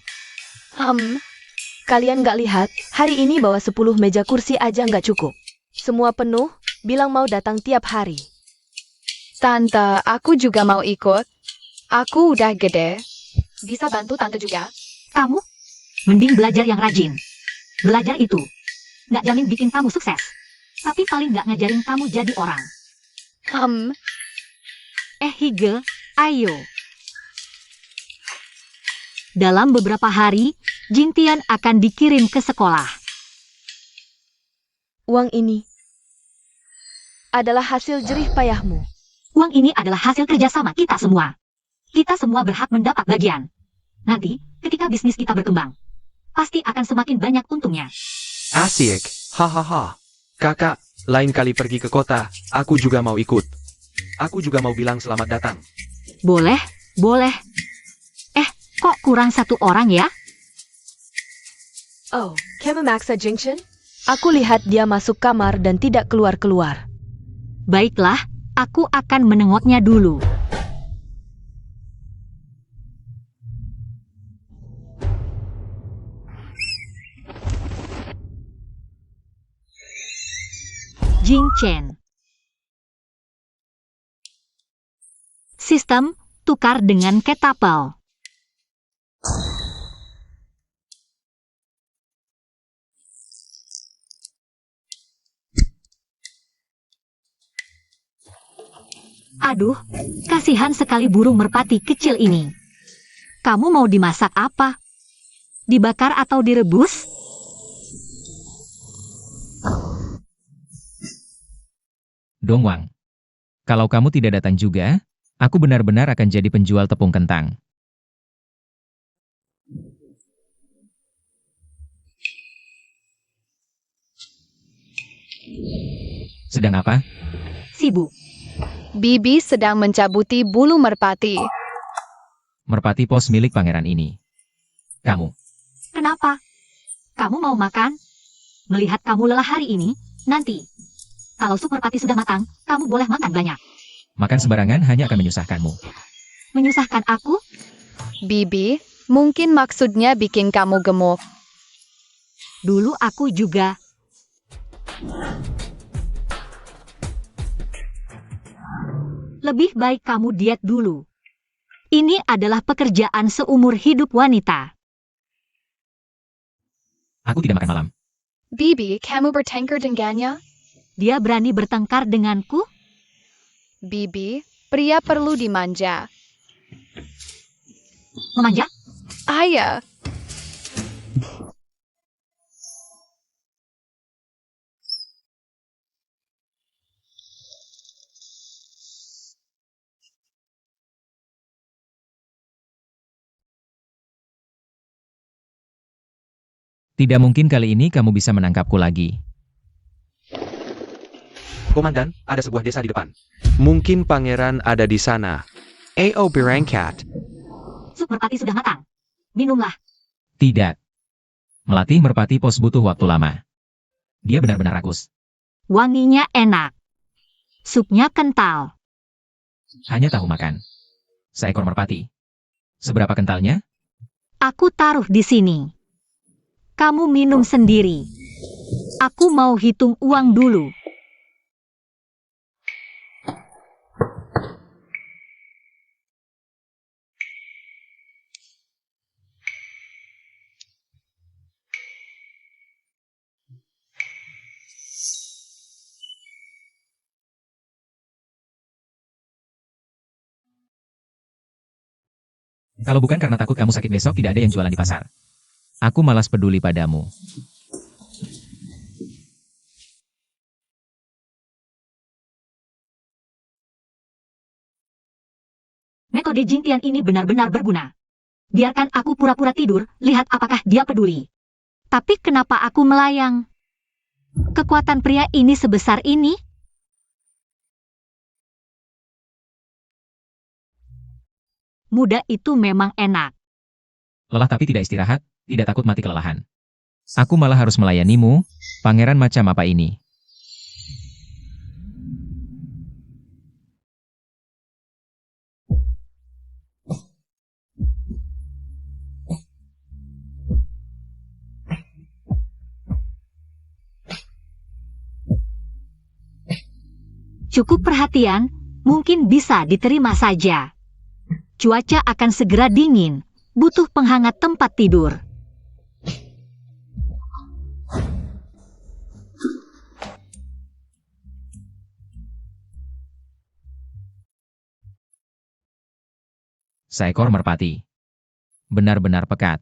Kalian nggak lihat, hari ini bawa 10 meja kursi aja nggak cukup. Semua penuh, bilang mau datang tiap hari. Tante, aku juga mau ikut. Aku udah gede. Bisa bantu Tante juga? Kamu? Mending belajar yang rajin. Belajar itu nggak jamin bikin kamu sukses. Tapi paling nggak ngajarin kamu jadi orang. Hige, ayo. Dalam beberapa hari, Jintian akan dikirim ke sekolah. Uang ini adalah hasil jerih payahmu. Uang ini adalah hasil kerjasama kita semua. Kita semua berhak mendapat bagian. Nanti, ketika bisnis kita berkembang, pasti akan semakin banyak untungnya. Asyik, hahaha. Kakak, lain kali pergi ke kota, aku juga mau ikut. Aku juga mau bilang selamat datang. Boleh, boleh. Kok kurang satu orang ya? Oh, kamu maksa Jingchen? Aku lihat dia masuk kamar dan tidak keluar-keluar. Baiklah, aku akan menengoknya dulu. Jing Chen. Sistem tukar dengan ketapel. Aduh, kasihan sekali burung merpati kecil ini. Kamu mau dimasak apa? Dibakar atau direbus? Dongwang. Kalau kamu tidak datang juga, aku benar-benar akan jadi penjual tepung kentang. Sedang apa? Sibuk. Bibi sedang mencabuti bulu merpati. Merpati pos milik pangeran ini. Kamu. Kenapa? Kamu mau makan? Melihat kamu lelah hari ini, nanti. Kalau sup merpati sudah matang, kamu boleh makan banyak. Makan sembarangan hanya akan menyusahkanmu. Menyusahkan aku? Bibi, mungkin maksudnya bikin kamu gemuk. Dulu aku juga. Lebih baik kamu diet dulu. Ini adalah pekerjaan seumur hidup wanita. Aku tidak makan malam. Bibi, kamu bertengkar dengannya? Dia berani bertengkar denganku? Bibi, pria perlu dimanja. Memanja? Ayah, Tidak mungkin kali ini kamu bisa menangkapku lagi. Komandan, ada sebuah desa di depan. Mungkin pangeran ada di sana. Ao berangkat. Sup merpati sudah matang. Minumlah. Tidak. Melatih merpati pos butuh waktu lama. Dia benar-benar rakus. Wanginya enak. Supnya kental. Hanya tahu makan. Seekor merpati. Seberapa kentalnya? Aku taruh di sini. Kamu minum sendiri. Aku mau hitung uang dulu. Kalau bukan karena takut kamu sakit besok, tidak ada yang jualan di pasar. Aku malas peduli padamu. Metode Jintian ini benar-benar berguna. Biarkan aku pura-pura tidur, lihat apakah dia peduli. Tapi kenapa aku melayang? Kekuatan pria ini sebesar ini? Muda itu memang enak. Lelah tapi tidak istirahat, tidak takut mati kelelahan. Aku malah harus melayanimu, pangeran macam apa ini? Cukup perhatian, mungkin bisa diterima saja. Cuaca akan segera dingin, butuh penghangat tempat tidur. Seekor merpati. benar-benar pekat.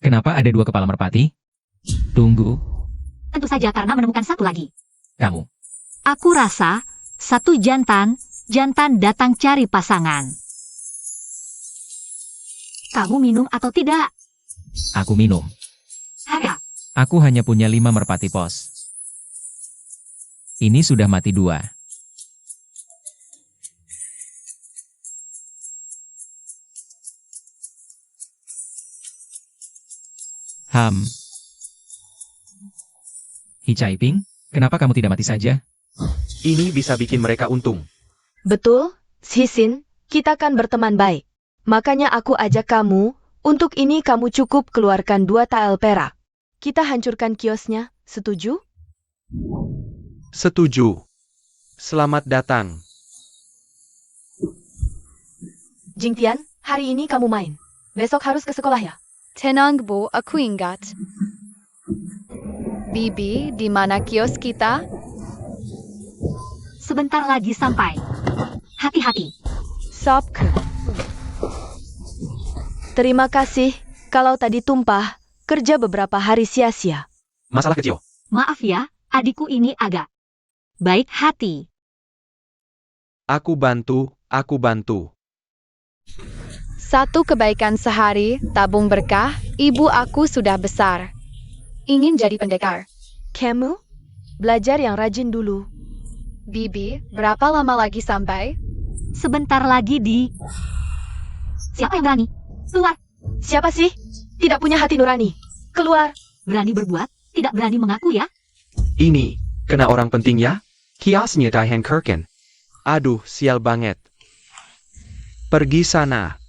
Kenapa ada 2 kepala merpati? Tunggu, Tentu saja karena menemukan satu lagi. kamu. Aku rasa satu jantan datang cari pasangan. Kamu minum atau tidak? Aku minum. Harga. Aku hanya punya 5 merpati pos. Ini sudah mati 2. Hicaiping, kenapa kamu tidak mati saja? Ini bisa bikin mereka untung. Betul, Sisin, kita kan berteman baik. Makanya aku ajak kamu, untuk ini kamu cukup keluarkan 2 tael perak. Kita hancurkan kiosnya, setuju? Setuju. Selamat datang. Jingtian, hari ini kamu main. Besok harus ke sekolah ya? Tenang Bu, aku ingat. Bibi, di mana kios kita? Sebentar lagi sampai. Hati-hati. Sobke. Terima kasih, kalau tadi tumpah, kerja beberapa hari sia-sia. Masalah kecil. Maaf ya, adikku ini agak baik hati. Aku bantu. Satu kebaikan sehari, tabung berkah, ibu aku sudah besar. Ingin jadi pendekar. Kamu? Belajar yang rajin dulu. Bibi, berapa lama lagi sampai? Sebentar lagi di... Siapa yang berani? Keluar. Siapa sih? Tidak punya hati nurani. Keluar. Berani berbuat, tidak berani mengaku ya. Ini, kena orang penting ya? Kiosnya Daihan Kirken. Aduh, sial banget. Pergi sana.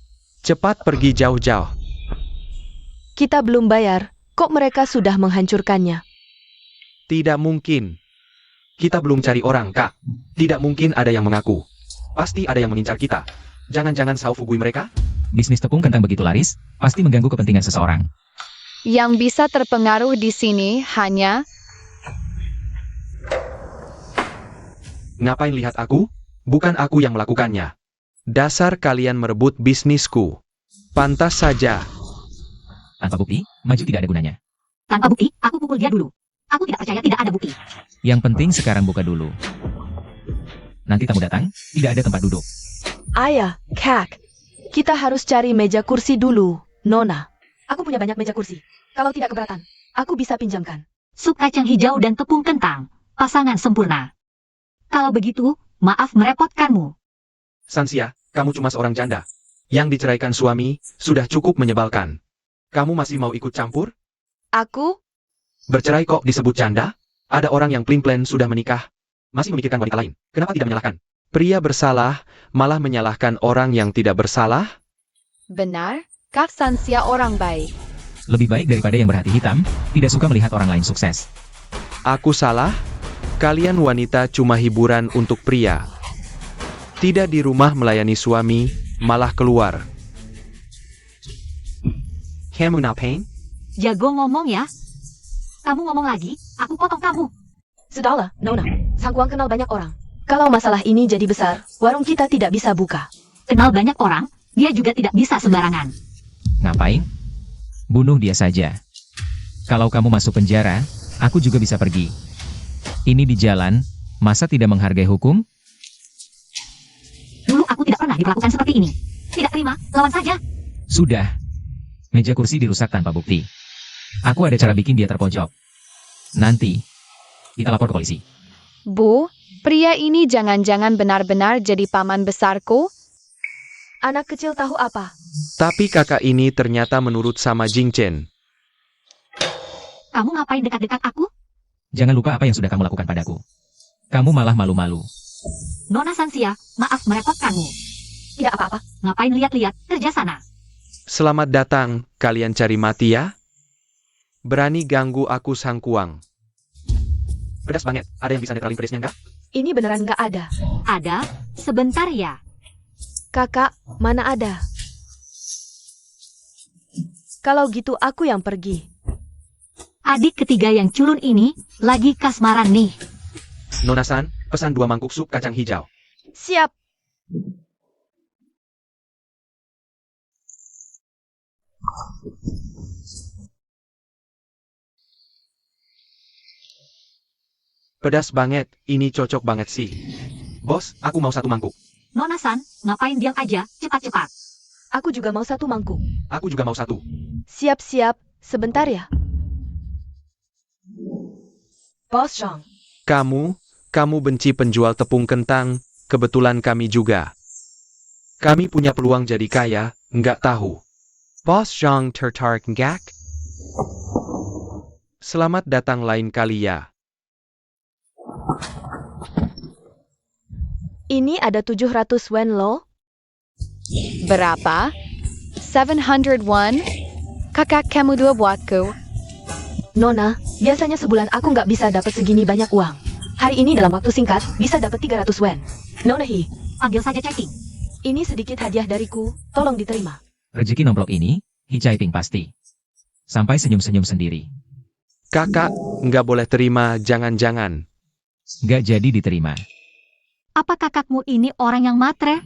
Cepat pergi jauh-jauh. Kita belum bayar, kok mereka sudah menghancurkannya? Tidak mungkin. Kita belum cari orang, Kak. Tidak mungkin ada yang mengaku. Pasti ada yang mengincar kita. Jangan-jangan Saufugui mereka? Bisnis tepung kentang begitu laris, pasti mengganggu kepentingan seseorang. Yang bisa terpengaruh di sini hanya... Ngapain lihat aku? Bukan aku yang melakukannya. Dasar kalian merebut bisnisku. Pantas saja. Tanpa bukti, maju tidak ada gunanya. Tanpa bukti, aku pukul dia dulu. Aku tidak percaya tidak ada bukti. Yang penting sekarang buka dulu. Nanti tamu datang, tidak ada tempat duduk. Ayah, Kak. Kita harus cari meja kursi dulu, Nona. Aku punya banyak meja kursi. Kalau tidak keberatan, aku bisa pinjamkan. Sup kacang hijau dan tepung kentang. Pasangan sempurna. Kalau begitu, maaf merepotkanmu. Sansia, kamu cuma seorang janda. Yang diceraikan suami, sudah cukup menyebalkan. Kamu masih mau ikut campur? Aku? Bercerai kok disebut janda? Ada orang yang plan sudah menikah. Masih memikirkan wanita lain. Kenapa tidak menyalahkan? Pria bersalah, malah menyalahkan orang yang tidak bersalah? Benar, Kak Sansia orang baik. Lebih baik daripada yang berhati hitam, tidak suka melihat orang lain sukses. Aku salah? Kalian wanita cuma hiburan untuk pria. Tidak di rumah melayani suami, malah keluar. Kamu ngapain? Jago ngomong ya. Kamu ngomong lagi, aku potong kamu. Sudahlah, Nona. Sangguang kenal banyak orang. Kalau masalah ini jadi besar, warung kita tidak bisa buka. Kenal banyak orang, dia juga tidak bisa sembarangan. Ngapain? Bunuh dia saja. Kalau kamu masuk penjara, aku juga bisa pergi. Ini di jalan, masa tidak menghargai hukum? Dulu aku tidak pernah diperlakukan seperti ini. Tidak terima, lawan saja. Sudah. Meja kursi dirusak tanpa bukti. Aku ada cara bikin dia terpojok. Nanti, kita lapor ke polisi. Bu, pria ini jangan-jangan benar-benar jadi paman besarku? Anak kecil tahu apa? Tapi kakak ini ternyata menurut sama Jingchen. Kamu ngapain dekat-dekat aku? Jangan lupa apa yang sudah kamu lakukan padaku. Kamu malah malu-malu. Nona Sansia, maaf merepotkanmu. Tidak apa-apa, ngapain lihat-lihat, kerja sana. Selamat datang, kalian cari mati ya? Berani ganggu aku Sangkuang. Pedas banget, ada yang bisa netralin pedasnya enggak? Ini beneran nggak ada. Ada, sebentar ya. Kakak, mana ada? Kalau gitu aku yang pergi. Adik ketiga yang culun ini, lagi kasmaran nih. Nona San, pesan 2 mangkuk sup kacang hijau. Siap. Pedas banget, ini cocok banget sih. Bos, aku mau 1 mangkuk. Nona San, ngapain diam aja, cepat-cepat. Aku juga mau 1 mangkuk. Aku juga mau 1. Siap-siap, sebentar ya. Bos Zhang, Kamu benci penjual tepung kentang, kebetulan kami juga. Kami punya peluang jadi kaya, nggak tahu. Bos Zhang tertarik nggak? Selamat datang lain kali ya. ini ada 700 wen loh. Berapa? 701? Kakak kamu 2 buatku. Nona, biasanya sebulan aku nggak bisa dapat segini banyak uang. Hari ini dalam waktu singkat, bisa dapat 300 wen. Nona Hi, Panggil saja Chai Ping. ini sedikit hadiah dariku, tolong diterima. Rezeki nomplok ini, Hichai Ping pasti. Sampai senyum-senyum sendiri. Kakak, nggak boleh terima, jangan-jangan. Gak jadi diterima. Apa kakakmu ini orang yang matre?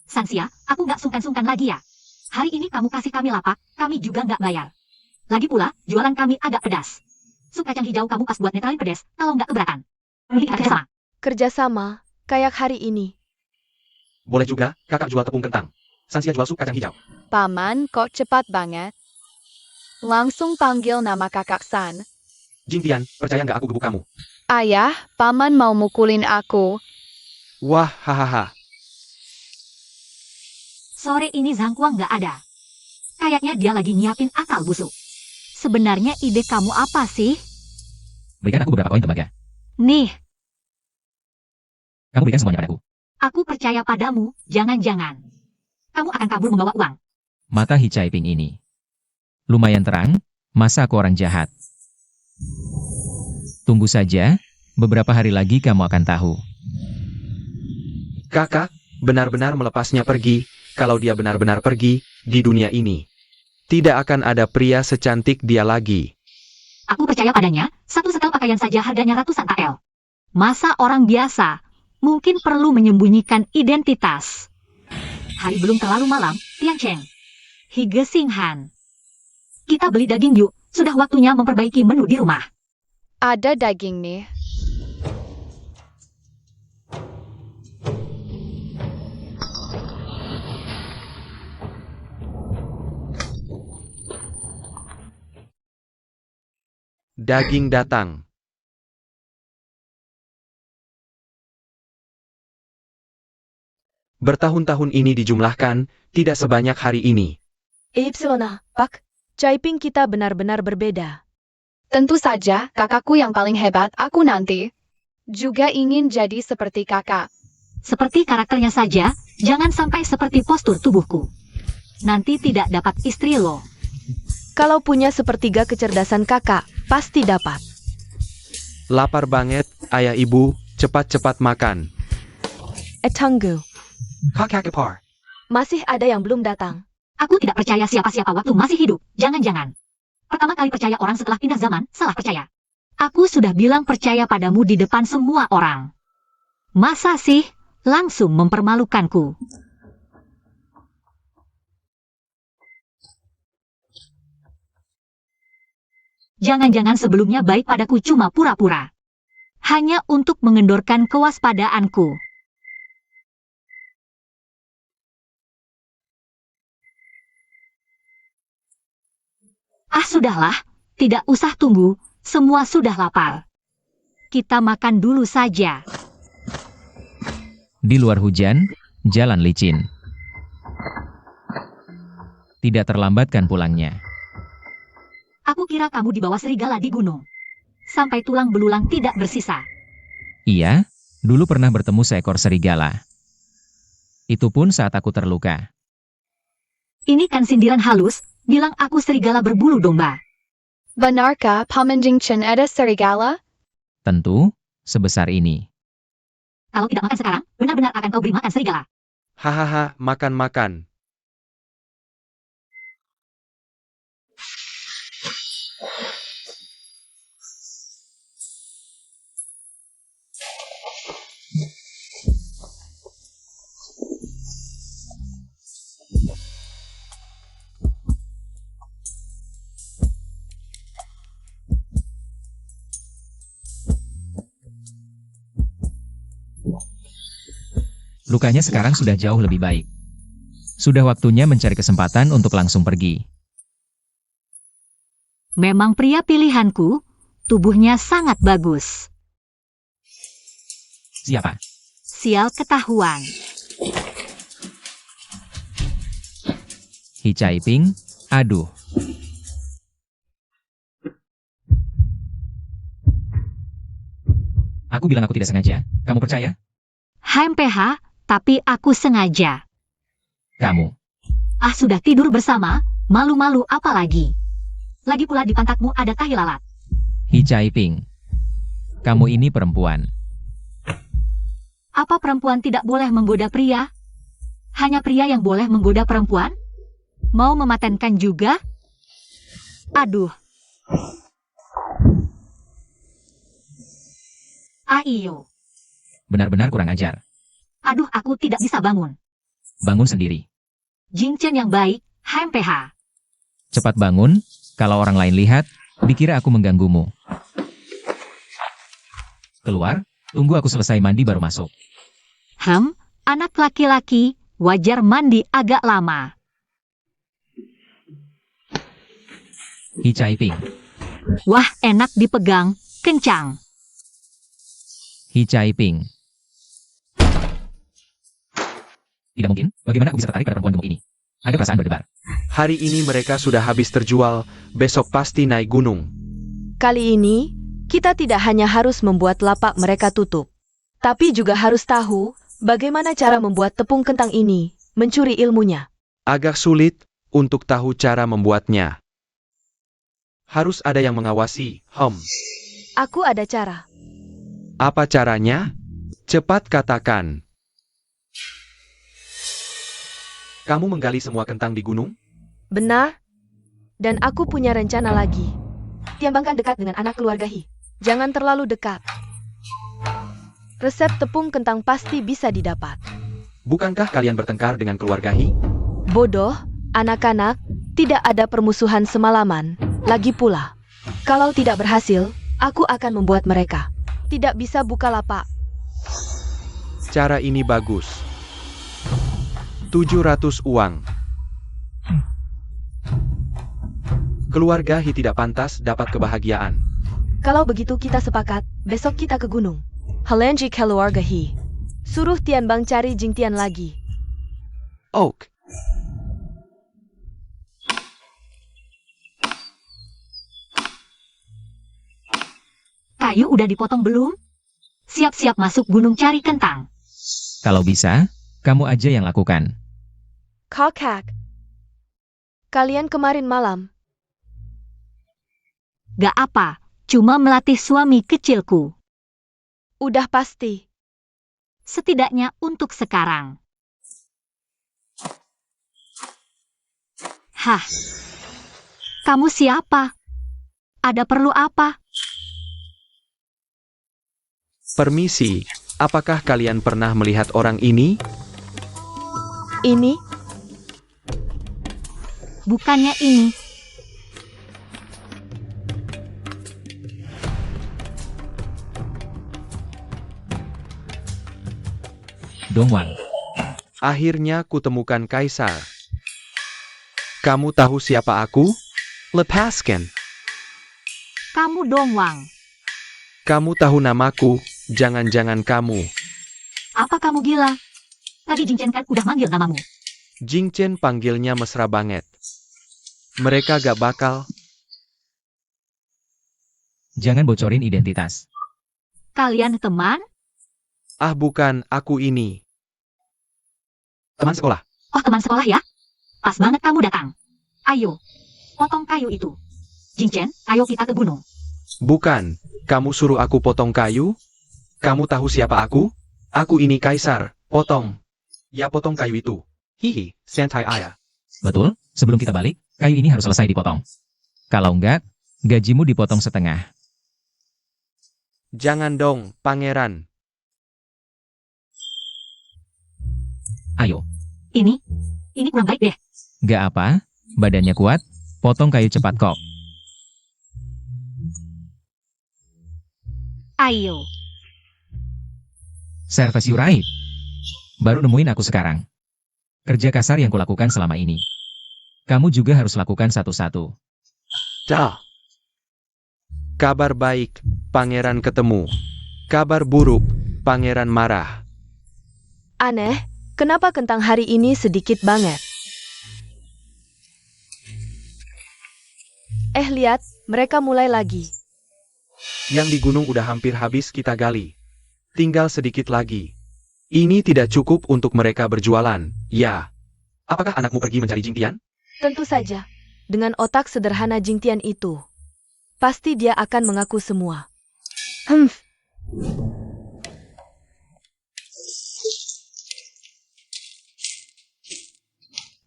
Sansia, aku nggak sungkan-sungkan lagi ya. Hari ini kamu kasih kami lapak, kami juga nggak bayar. Lagi pula, jualan kami agak pedas. Sup kacang hijau kamu pas buat netralin pedas, kalau nggak keberatan. Kita kerjasama. Kerjasama, kayak hari ini. Boleh juga, kakak jual tepung kentang. Sansia jual sup kacang hijau. Paman, kok cepat banget? Langsung panggil nama kakak San. Jingtian, percaya nggak aku gebuk kamu? Ayah, paman mau mukulin aku. Wah, hahaha. Sore ini Zhang Kuang nggak ada. Kayaknya dia lagi nyiapin akal busuk. Sebenarnya ide kamu apa sih? Berikan aku beberapa koin tembaga. Nih, Kamu berikan semuanya padaku. aku percaya padamu, jangan-jangan. Kamu akan kabur membawa uang. Mata Hichai Ping ini. Lumayan terang, masa aku orang jahat. Tunggu saja, beberapa hari lagi kamu akan tahu. Kakak, benar-benar melepasnya pergi, kalau dia benar-benar pergi, di dunia ini. Tidak akan ada pria secantik dia lagi. Aku percaya padanya, 1 setel pakaian saja harganya ratusan KL. Masa orang biasa, mungkin perlu menyembunyikan identitas. Hari belum terlalu malam, Tian Cheng. Hige Sing Han. Kita beli daging yuk, sudah waktunya memperbaiki menu di rumah. Ada daging nih. Daging datang. Bertahun-tahun ini dijumlahkan, tidak sebanyak hari ini. Epsilona, Pak, Chai Ping kita benar-benar berbeda. Tentu saja, kakakku yang paling hebat, aku nanti juga ingin jadi seperti kakak. Seperti karakternya saja, jangan sampai seperti postur tubuhku. Nanti tidak dapat istri lo. Kalau punya sepertiga kecerdasan kakak, pasti dapat. Lapar banget, ayah ibu, cepat-cepat makan. Etanggu, Kakakipar. masih ada yang belum datang. Aku tidak percaya siapa-siapa waktu masih hidup, jangan-jangan. Pertama kali percaya orang setelah pindah zaman, salah percaya. Aku sudah bilang percaya padamu di depan semua orang. Masa sih, langsung mempermalukanku. Jangan-jangan sebelumnya baik padaku cuma pura-pura. Hanya untuk mengendorkan kewaspadaanku. Ah sudahlah, tidak usah tunggu, semua sudah lapar. Kita makan dulu saja. Di luar hujan, jalan licin. Tidak terlambatkan pulangnya. Aku kira kamu dibawa serigala di gunung. Sampai tulang belulang tidak bersisa. Iya, dulu pernah bertemu seekor serigala. Itu pun saat aku terluka. Ini kan sindiran halus, bilang aku serigala berbulu domba. Benarkah Paman Jingchen ada serigala? Tentu, sebesar ini. Kalau tidak makan sekarang, benar-benar akan kau beri makan serigala. Hahaha, makan-makan. Lukanya sekarang sudah jauh lebih baik. Sudah waktunya mencari kesempatan untuk langsung pergi. Memang pria pilihanku, tubuhnya sangat bagus. Siapa? Sial ketahuan. Hi Caiping? Aduh. Aku bilang aku tidak sengaja. Kamu percaya? HMPH, tapi aku sengaja. Kamu. Ah, sudah tidur bersama, malu-malu apa lagi? Lagi pula di pantatmu ada tahi lalat. Hi Caiping. Kamu ini perempuan. Apa perempuan tidak boleh menggoda pria? Hanya pria yang boleh menggoda perempuan? Mau mematenkan juga? Aduh. Aiyo. Benar-benar kurang ajar. Aduh, aku tidak bisa bangun. Bangun sendiri. Jingchen yang baik, HMPH. Cepat bangun, kalau orang lain lihat, dikira aku mengganggumu. Keluar, tunggu aku selesai mandi baru masuk. Anak laki-laki, wajar mandi agak lama. Hi Caiping. Wah, enak dipegang, kencang. Hi Caiping. Tidak mungkin, bagaimana aku bisa tertarik pada perempuan gemuk ini? Ada perasaan berdebar. Hari ini mereka sudah habis terjual, besok pasti naik gunung. Kali ini, kita tidak hanya harus membuat lapak mereka tutup, tapi juga harus tahu bagaimana cara membuat tepung kentang ini, mencuri ilmunya. Agak sulit untuk tahu cara membuatnya. Harus ada yang mengawasi. Aku ada cara. Apa caranya? Cepat katakan. Kamu menggali semua kentang di gunung? Benar? Dan aku punya rencana lagi. Tiambangkan dekat dengan anak keluarga Hi. Jangan terlalu dekat. Resep tepung kentang pasti bisa didapat. Bukankah kalian bertengkar dengan keluarga Hi? Bodoh, anak-anak, tidak ada permusuhan semalaman. Lagi pula, kalau tidak berhasil, aku akan membuat mereka tidak bisa buka lapak. Cara ini bagus. 700 uang. Keluarga Hi tidak pantas dapat kebahagiaan. Kalau begitu kita sepakat, besok kita ke gunung. Halenji keluarga Hi. Suruh Tianbang cari Jingtian lagi. Oak. Kayu udah dipotong belum? Siap-siap masuk gunung cari kentang. Kalau bisa, kamu aja yang lakukan. Kakak. Kalian kemarin malam. Gak apa, cuma melatih suami kecilku. Udah pasti. Setidaknya untuk sekarang. Hah? Kamu siapa? Ada perlu apa? Permisi, apakah kalian pernah melihat orang ini? Ini? Bukannya ini. Dongwang. Akhirnya kutemukan Kaisar. Kamu tahu siapa aku? Lepaskan. Kamu Dongwang. Kamu tahu namaku, jangan-jangan kamu. Apa kamu gila? Tadi Jingchen kan udah manggil namamu. Jingchen panggilnya mesra banget. Mereka gak bakal. Jangan bocorin identitas. Kalian teman? Ah bukan, aku ini. Teman sekolah. Oh, teman sekolah ya? Pas banget kamu datang. Ayo, potong kayu itu. Jingchen, ayo kita ke gunung. Bukan, kamu suruh aku potong kayu? Kamu tahu siapa aku? Aku ini Kaisar, potong. Ya potong kayu itu. Hihi, santai ayah. Betul, sebelum kita balik, kayu ini harus selesai dipotong. Kalau enggak, gajimu dipotong setengah. Jangan dong, pangeran. Ayo, Ini kurang baik deh. gak apa, badannya kuat, potong kayu cepat kok. Ayo. Service you right. Baru nemuin aku sekarang. Kerja kasar yang kulakukan selama ini. Kamu juga harus lakukan satu-satu. Dah. Kabar baik, pangeran ketemu. Kabar buruk, pangeran marah. Aneh, kenapa kentang hari ini sedikit banget? Lihat, mereka mulai lagi. Yang di gunung udah hampir habis kita gali. Tinggal sedikit lagi. Ini tidak cukup untuk mereka berjualan, ya. Apakah anakmu pergi mencari Jingtian? Tentu saja. Dengan otak sederhana Jingtian itu, pasti dia akan mengaku semua.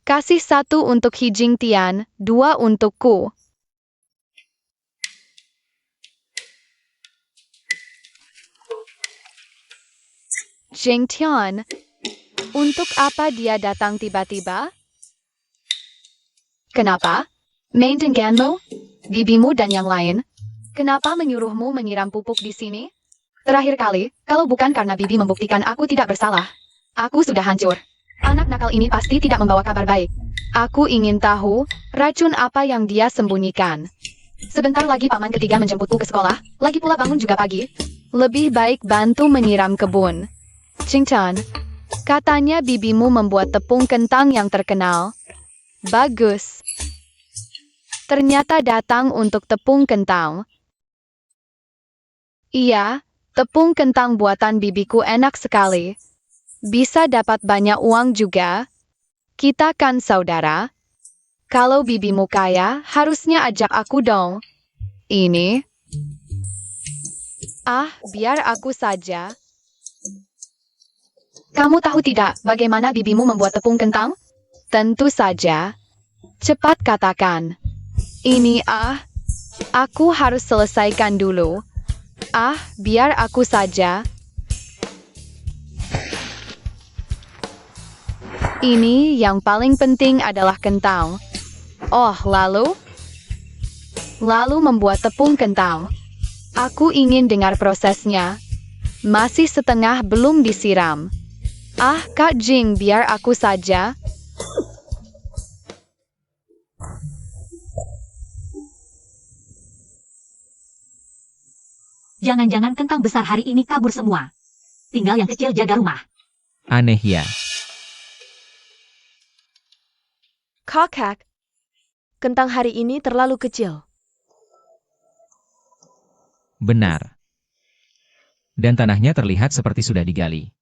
Kasih 1 untuk Hi Jingtian, 2 untukku. Jingtian, untuk apa dia datang tiba-tiba? Kenapa? Main denganmu, bibimu dan yang lain. Kenapa menyuruhmu menyiram pupuk di sini? Terakhir kali, kalau bukan karena bibi membuktikan aku tidak bersalah, aku sudah hancur. Anak nakal ini pasti tidak membawa kabar baik. Aku ingin tahu, racun apa yang dia sembunyikan. Sebentar lagi paman ketiga menjemputku ke sekolah, lagi pula bangun juga pagi. Lebih baik bantu menyiram kebun. Jingtian, katanya bibimu membuat tepung kentang yang terkenal. Bagus. Ternyata datang untuk tepung kentang. Iya, tepung kentang buatan bibiku enak sekali. Bisa dapat banyak uang juga. Kita kan saudara. Kalau bibimu kaya, harusnya ajak aku dong. Ini. Biar aku saja. Kamu tahu tidak bagaimana bibimu membuat tepung kentang? Tentu saja. Cepat katakan. Ini aku harus selesaikan dulu. Biar aku saja. Ini yang paling penting adalah kentang. Lalu membuat tepung kentang. Aku ingin dengar prosesnya. Masih setengah belum disiram. Kak Jing, biar aku saja. Jangan-jangan kentang besar hari ini kabur semua. Tinggal yang kecil jaga rumah. Aneh ya. Kakak, kentang hari ini terlalu kecil. Benar. Dan tanahnya terlihat seperti sudah digali.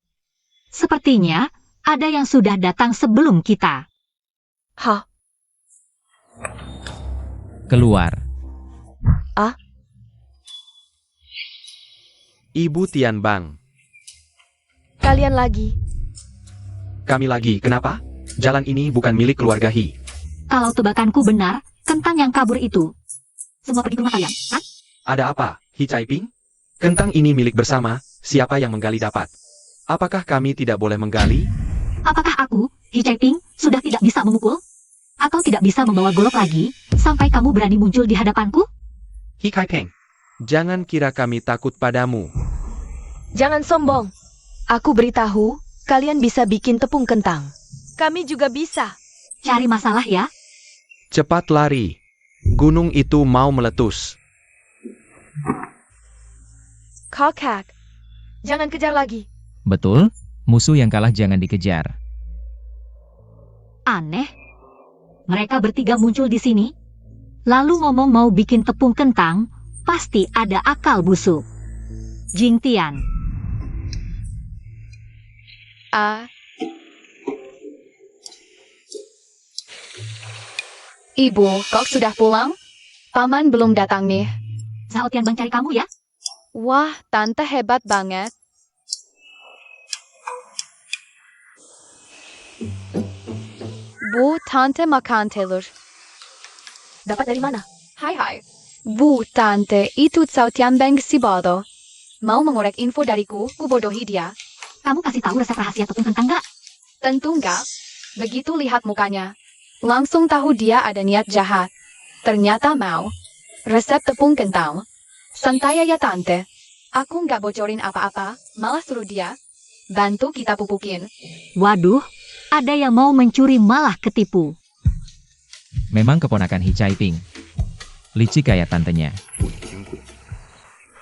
Sepertinya ada yang sudah datang sebelum kita. Keluar. Ibu Tian Bang. Kalian lagi. Kami lagi, kenapa? Jalan ini bukan milik keluarga Hi. Kalau tebakanku benar, kentang yang kabur itu semua pergi ke rumah kalian, kan? Ada apa, Hi Caiping? Kentang ini milik bersama, siapa yang menggali dapat. Apakah kami tidak boleh menggali? Apakah aku, Hi Caiping, sudah tidak bisa memukul? Atau tidak bisa membawa golok lagi, sampai kamu berani muncul di hadapanku? Hi Caiping, jangan kira kami takut padamu. Jangan sombong. Aku beritahu, kalian bisa bikin tepung kentang. Kami juga bisa. Cari masalah ya? Cepat lari. Gunung itu mau meletus. Kakak, jangan kejar lagi. Betul, musuh yang kalah jangan dikejar. Aneh. Mereka bertiga muncul di sini. Lalu ngomong mau bikin tepung kentang, pasti ada akal busuk. Jingtian. Ibu, kok sudah pulang? Paman belum datang nih. Zhao Tianbang cari kamu ya? Wah, tante hebat banget. Bu, tante makan telur. Dapat dari mana? Hai. Bu, tante, itu Zhao Tianbang si bodoh. Mau mengorek info dariku, ku bodohi dia. Kamu kasih tahu resep rahasia tepung kentang nggak? Tentu enggak. Begitu lihat mukanya, langsung tahu dia ada niat jahat. Ternyata mau. Resep tepung kentang. Santai ya tante. Aku nggak bocorin apa-apa, malah suruh dia. Bantu kita pupukin. Waduh, ada yang mau mencuri malah ketipu. Memang keponakan Hi Caiping. Licik kayak tantenya.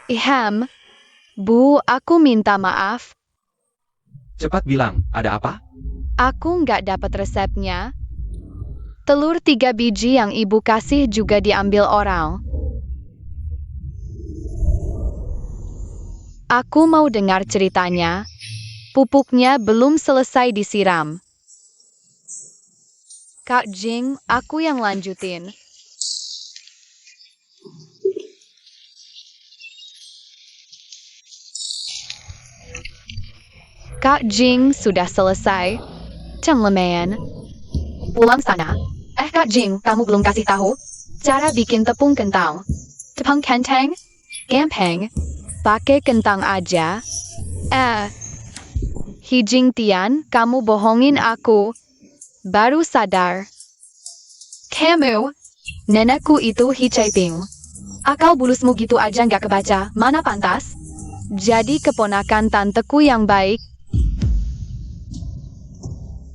Iham. Bu, aku minta maaf. Cepat bilang, ada apa? Aku nggak dapat resepnya. Telur 3 biji yang ibu kasih juga diambil orang. Aku mau dengar ceritanya. Pupuknya belum selesai disiram. Kak Jing, aku yang lanjutin. Kak Jing sudah selesai. Cenglemean. Pulang sana. Kak Jing, kamu belum kasih tahu cara bikin tepung kentang. Tepung kentang? Gampang. Pakai kentang aja. Hijing Tian, kamu bohongin aku. Baru sadar. Kamu, nenekku itu Hi Caiping. Akal bulusmu gitu aja nggak kebaca, mana pantas? Jadi keponakan tanteku yang baik.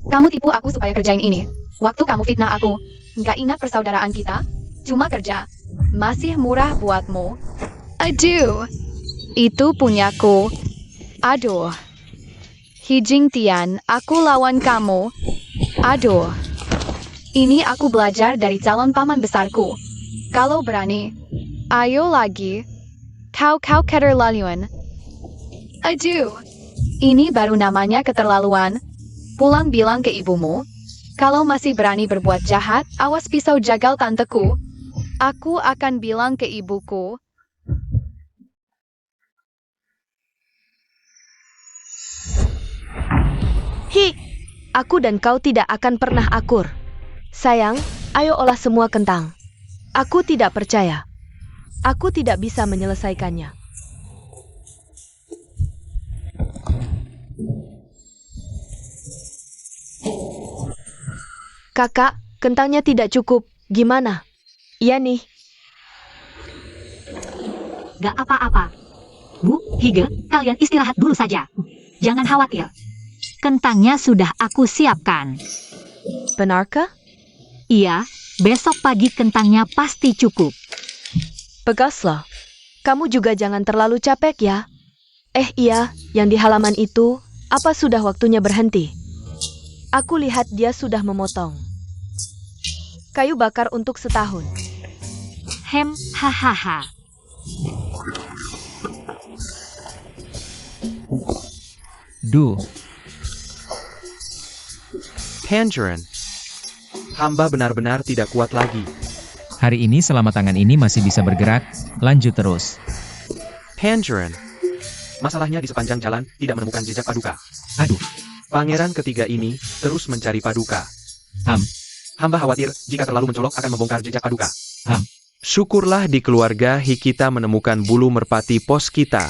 Kamu tipu aku supaya kerjain ini. Waktu kamu fitnah aku, nggak ingat persaudaraan kita? Cuma kerja. Masih murah buatmu. Aduh, itu punyaku. Aduh. Hijing Tian, aku lawan kamu. Aduh. Ini aku belajar dari calon paman besarku. Kalau berani, ayo lagi. Kau keterlaluan. Aduh. Ini baru namanya keterlaluan. Pulang bilang ke ibumu. Kalau masih berani berbuat jahat, awas pisau jagal tanteku. Aku akan bilang ke ibuku. Hi, aku dan kau tidak akan pernah akur. Sayang, ayo olah semua kentang. Aku tidak percaya. Aku tidak bisa menyelesaikannya. Kakak, kentangnya tidak cukup. Gimana? Iya nih. Gak apa-apa. Bu, Hige, kalian istirahat dulu saja. Jangan khawatir. Kentangnya sudah aku siapkan. Benarkah? Iya, besok pagi kentangnya pasti cukup. Pegaslah. Kamu juga jangan terlalu capek ya. Iya, yang di halaman itu, apa sudah waktunya berhenti? Aku lihat dia sudah memotong. Kayu bakar untuk setahun. Hahaha. Duh, Tangerine. Hamba benar-benar tidak kuat lagi. hari ini selama tangan ini masih bisa bergerak, lanjut terus. Tangerine. Masalahnya di sepanjang jalan tidak menemukan jejak paduka. Aduh, Pangeran ketiga ini terus mencari paduka. Ham. Hamba khawatir jika terlalu mencolok akan membongkar jejak paduka. Ham. Syukurlah di keluarga Hi kita menemukan bulu merpati pos kita.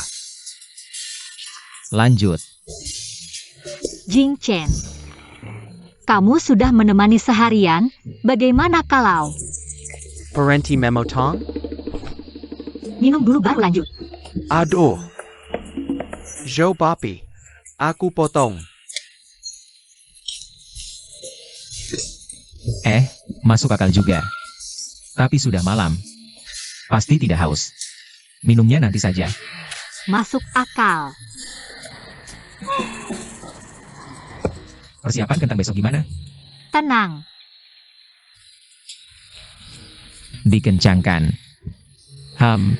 Lanjut. Jing Chen. Kamu sudah menemani seharian, bagaimana kalau Parenti Memo Tong? minum dulu baru lanjut? Aduh. Joe Papi. Aku potong. Masuk akal juga. Tapi sudah malam. Pasti tidak haus. Minumnya nanti saja. Masuk akal. Persiapan kentang besok gimana? Tenang. Dikencangkan. Ham.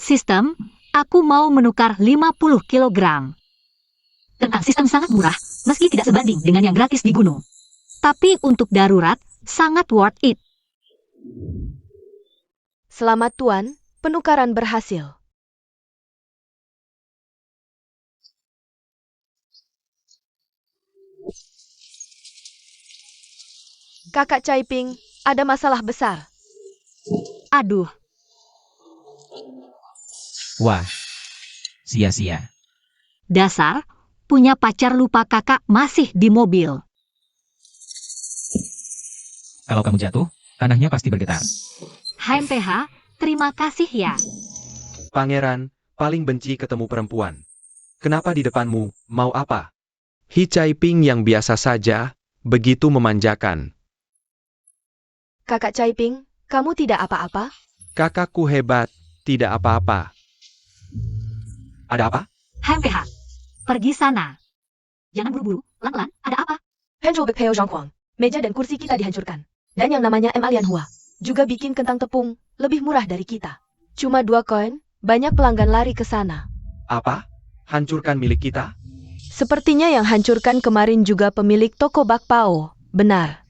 Sistem, aku mau menukar 50 kilogram. Tentang sistem sangat murah, meski tidak sebanding dengan yang gratis di gunung. Tapi untuk darurat, sangat worth it. Selamat Tuan, penukaran berhasil. Kakak Caiping, ada masalah besar. Aduh, Wah. Sia-sia. dasar, punya pacar lupa kakak masih di mobil. Kalau kamu jatuh, Tanahnya pasti bergetar. HMPH, terima kasih ya. Pangeran, paling benci ketemu perempuan. Kenapa di depanmu, mau apa? Hi Caiping yang biasa saja, begitu memanjakan. Kakak Caiping, kamu tidak apa-apa? Kakakku hebat, tidak apa-apa. Ada apa? HMPH, pergi sana. Jangan buru-buru, pelan-pelan, ada apa? Henry Bekpeo Zhanghuang, meja dan kursi kita dihancurkan. Dan yang namanya M. Alian Hua, juga bikin kentang tepung, lebih murah dari kita. Cuma 2 koin, banyak pelanggan lari ke sana. Apa? Hancurkan milik kita? Sepertinya yang hancurkan kemarin juga pemilik toko bakpao, benar.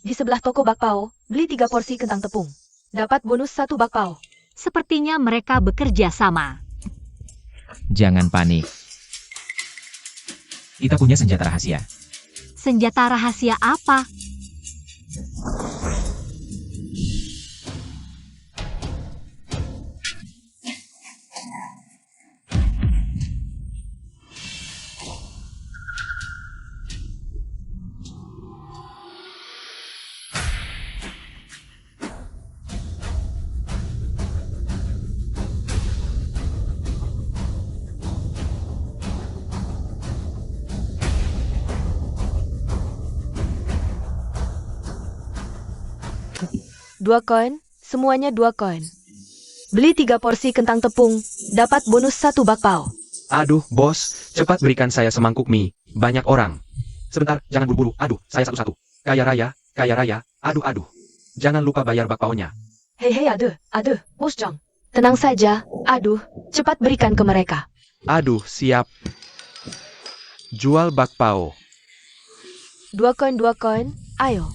Di sebelah toko bakpao, beli 3 porsi kentang tepung. Dapat bonus 1 bakpao. Sepertinya mereka bekerja sama. Jangan panik. Kita punya senjata rahasia. Senjata rahasia apa? Dua koin, semuanya 2 koin. Beli 3 porsi kentang tepung, dapat bonus 1 bakpao. Aduh, bos, cepat berikan saya semangkuk mie. Banyak orang. Sebentar, jangan buru-buru. Aduh, saya satu-satu. Kaya raya. Aduh. Jangan lupa bayar bakpaonya. Hei, aduh, Bos Zhang. Tenang saja, aduh, cepat berikan ke mereka. Aduh, siap. Jual bakpao. 2 koin, ayo.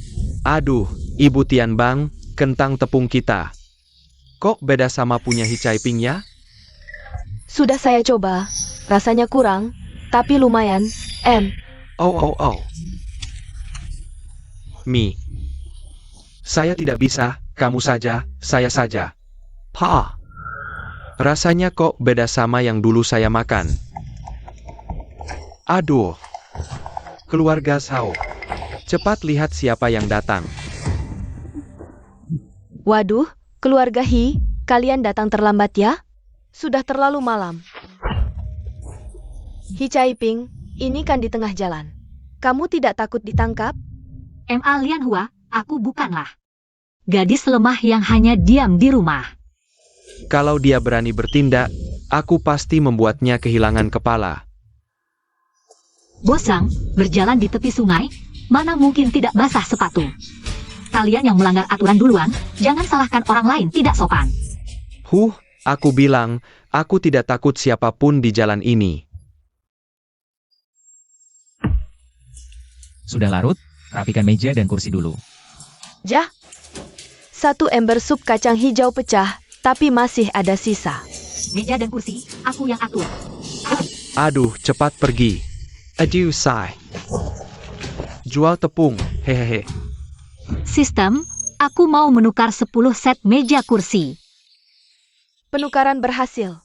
Aduh, Ibu Tian Bang, kentang tepung kita. Kok beda sama punya Hi Caiping ya? Sudah saya coba, rasanya kurang, tapi lumayan, Oh. Mie. Saya tidak bisa, kamu saja, saya saja. Pa. Rasanya kok beda sama yang dulu saya makan. Aduh. Keluarga Sao. Cepat lihat siapa yang datang. Waduh, keluarga Hi, kalian datang terlambat ya? Sudah terlalu malam. Hi Caiping, ini kan di tengah jalan. Kamu tidak takut ditangkap? M. Alian Hua, aku bukanlah gadis lemah yang hanya diam di rumah. Kalau dia berani bertindak, aku pasti membuatnya kehilangan kepala. Bosang, berjalan di tepi sungai, mana mungkin tidak basah sepatu. Kalian yang melanggar aturan duluan, jangan salahkan orang lain tidak sopan. Aku bilang, aku tidak takut siapapun di jalan ini. Sudah larut, rapikan meja dan kursi dulu. Jah. 1 ember sup kacang hijau pecah, tapi masih ada sisa. Meja dan kursi, aku yang atur. Aduh, cepat pergi. Adieu, say. Jual tepung, hehehe. Sistem, aku mau menukar 10 set meja kursi. Penukaran berhasil.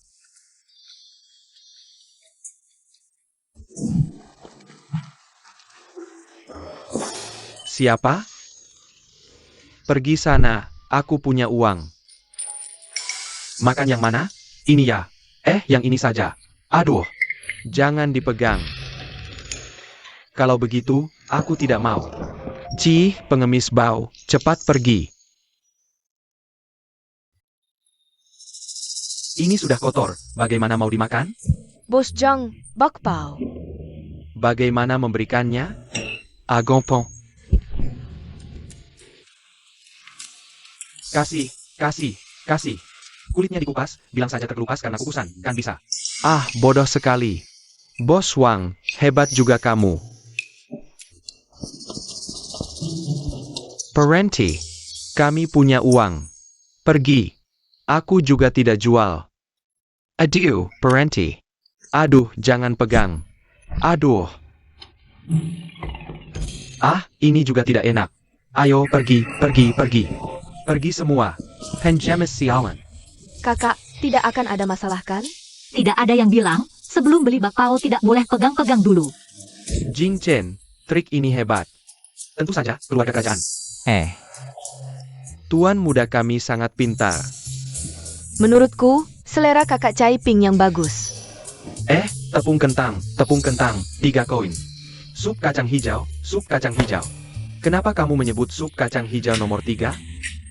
Siapa? Pergi sana, aku punya uang. Makan yang mana? Ini ya. Yang ini saja. Aduh, jangan dipegang. Kalau begitu, aku tidak mau. Cih, pengemis bau, cepat pergi. Ini sudah kotor, bagaimana mau dimakan? Bos Zhang, bakpao. Bagaimana memberikannya? Agompong. Kasih. Kulitnya dikupas, bilang saja terkelupas karena kukusan, kan bisa. Ah, bodoh sekali. Bos Wang, hebat juga kamu. Parenti, kami punya uang. Pergi. Aku juga tidak jual. Adieu, Parenti. Aduh, jangan pegang. Aduh. Ah, ini juga tidak enak. Ayo, pergi. Pergi semua. Penjamis sialan. Kakak, tidak akan ada masalah kan? Tidak ada yang bilang, sebelum beli bakpao tidak boleh pegang-pegang dulu. Jing Chen, trik ini hebat. Tentu saja, keluarga kerajaan. Tuan muda kami sangat pintar. Menurutku, selera kakak Chai Ping yang bagus. Tepung kentang, 3 koin. Sup kacang hijau. Kenapa kamu menyebut sup kacang hijau nomor 3?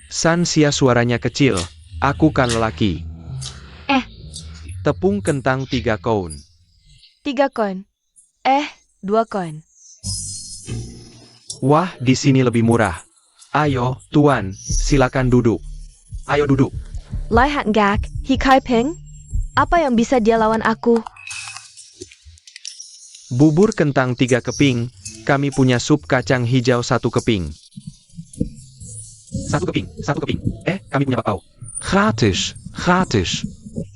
San Xia suaranya kecil, aku kan lelaki. Tepung kentang 3 koin. 3 koin. 2 koin. Wah, di sini lebih murah. Ayo, Tuan, silakan duduk. Ayo duduk. Lai Han Gak, Hi Kai Ping? Apa yang bisa dia lawan aku? Bubur kentang 3 keping, kami punya sup kacang hijau 1 keping. 1 keping. Kami punya bakpao. Gratis.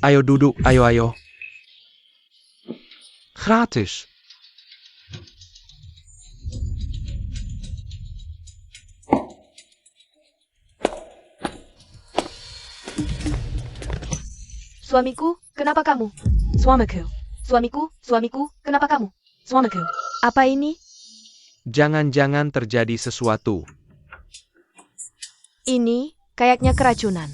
Ayo duduk, ayo. Gratis. Suamiku, kenapa kamu? Suamiku, kenapa kamu? Suamiku, apa ini? Jangan-jangan terjadi sesuatu. Ini kayaknya keracunan.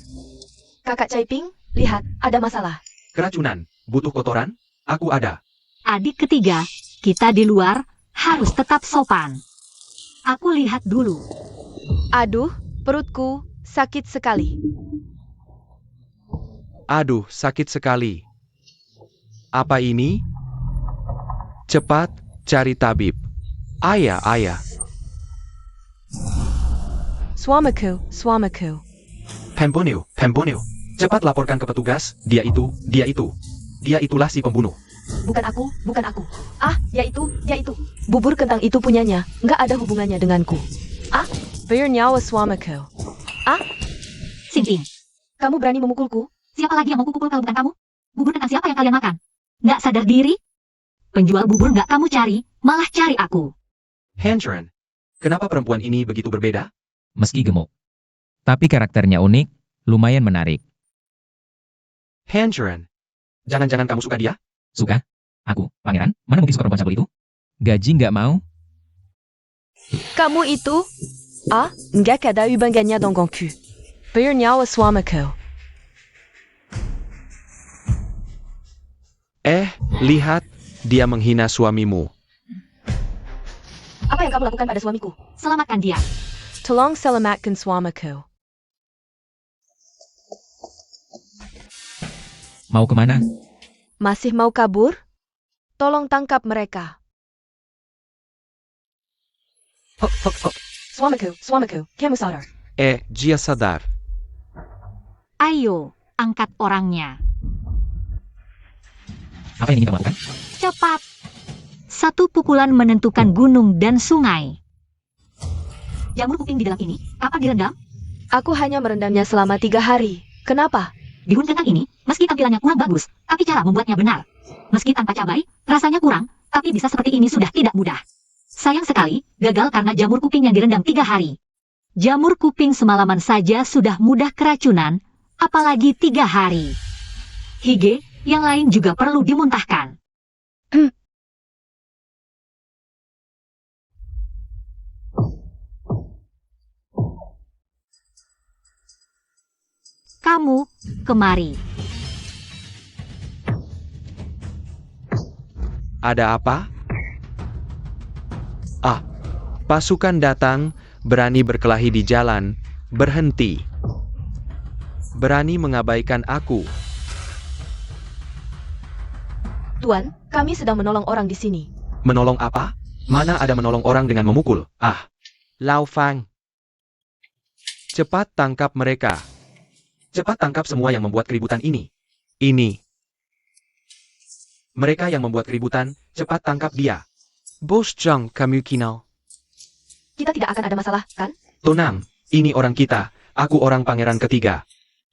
Kakak Chai Ping, lihat, ada masalah. Keracunan, butuh kotoran? Aku ada. Adik ketiga, kita di luar harus tetap sopan. Aku lihat dulu. Aduh, perutku sakit sekali. Aduh, sakit sekali. Apa ini? Cepat, cari tabib. Ayah. Suamiku. Pembunuh. Cepat laporkan ke petugas, dia itu. Dia itulah si pembunuh. Bukan aku. Ya itu. Bubur kentang itu punyanya, nggak ada hubungannya denganku. Biar nyawa suamiku. Sinting, Kamu berani memukulku? siapa lagi yang mau kupukul kalau bukan kamu? Bubur kentang siapa yang kalian makan? Nggak sadar diri? Penjual bubur nggak kamu cari, malah cari aku. Hanchuran, kenapa perempuan ini begitu berbeda? Meski gemuk. Tapi karakternya unik, lumayan menarik. Hanchuran, jangan-jangan kamu suka dia? Suka? Aku, pangeran, mana mungkin suka perempuan cabul itu? Gaji nggak mau? Kamu itu? Nggak ada hubungannya denganku. Biar nyawa suamiku. Lihat, dia menghina suamimu. Apa yang kamu lakukan pada suamiku? Selamatkan dia. Tolong selamatkan suamiku. Mau kemana? Masih mau kabur? Tolong tangkap mereka. Suamiku, kamu sadar. Dia sadar. Ayo, angkat orangnya. Apa yang ingin kamu lakukan? Cepat. Satu pukulan menentukan gunung dan sungai. Jamur kuping di dalam ini, kapan direndam? Aku hanya merendamnya selama 3 hari. Kenapa? Bihun kentang ini, meski tampilannya kurang bagus, tapi cara membuatnya benar. Meski tanpa cabai, rasanya kurang, tapi bisa seperti ini sudah tidak mudah. Sayang sekali, gagal karena jamur kuping yang direndam 3 hari. Jamur kuping semalaman saja sudah mudah keracunan, apalagi 3 hari. Hige, yang lain juga perlu dimuntahkan. Kamu, kemari. Ada apa? Pasukan datang, berani berkelahi di jalan, berhenti. Berani mengabaikan aku. Tuan, kami sedang menolong orang di sini. Menolong apa? Mana ada menolong orang dengan memukul? Lao Fang. Cepat tangkap mereka. Cepat tangkap semua yang membuat keributan ini. Mereka yang membuat keributan, cepat tangkap dia. Bos Zhang kamu kinal. Kita tidak akan ada masalah, kan? Tenang, ini orang kita, aku orang pangeran ketiga.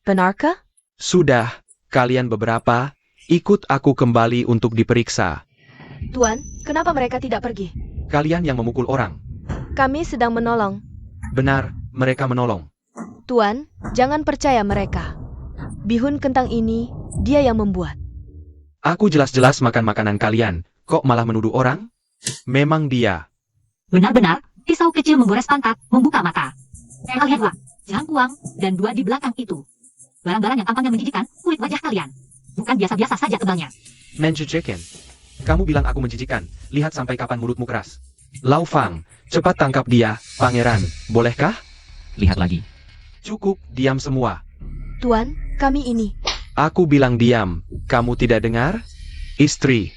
Benarkah? Sudah, kalian beberapa, ikut aku kembali untuk diperiksa. Tuan, kenapa mereka tidak pergi? Kalian yang memukul orang. Kami sedang menolong. Benar, mereka menolong. Tuan, jangan percaya mereka. Bihun kentang ini, dia yang membuat. Aku jelas-jelas makan makanan kalian, kok malah menuduh orang? Memang dia. Benar-benar, pisau kecil menggores pantat, membuka mata. Kalian lihat, jangkuang, dan 2 di belakang itu. Barang-barang yang tampaknya menjijikkan, kulit wajah kalian. Bukan biasa-biasa saja tebalnya. Menjijikkan. Kamu bilang aku menjijikan. Lihat sampai kapan mulutmu keras. Lau Fang, cepat tangkap dia, pangeran. Bolehkah? Lihat lagi. Cukup, diam semua. Tuan, kami ini. Aku bilang diam. Kamu tidak dengar? Istri.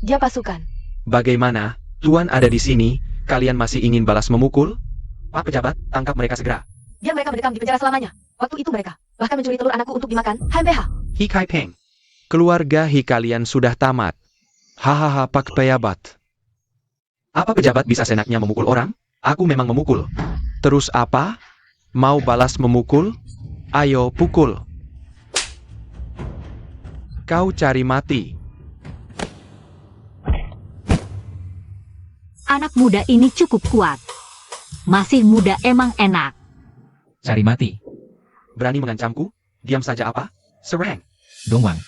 Dia pasukan. Bagaimana? Tuan ada di sini. Kalian masih ingin balas memukul? Pak pejabat, tangkap mereka segera. Biar mereka mendekam di penjara selamanya. Waktu itu mereka bahkan mencuri telur anakku untuk dimakan. HMPH. Hi Kai Peng. Keluarga Hi kalian sudah tamat. Hahaha Pak pejabat. Apa pejabat bisa senaknya memukul orang? Aku memang memukul. Terus apa? Mau balas memukul? Ayo pukul. Kau cari mati. Anak muda ini cukup kuat. Masih muda emang enak. Cari mati. Berani mengancamku? Diam saja apa? Serang. Dongwang.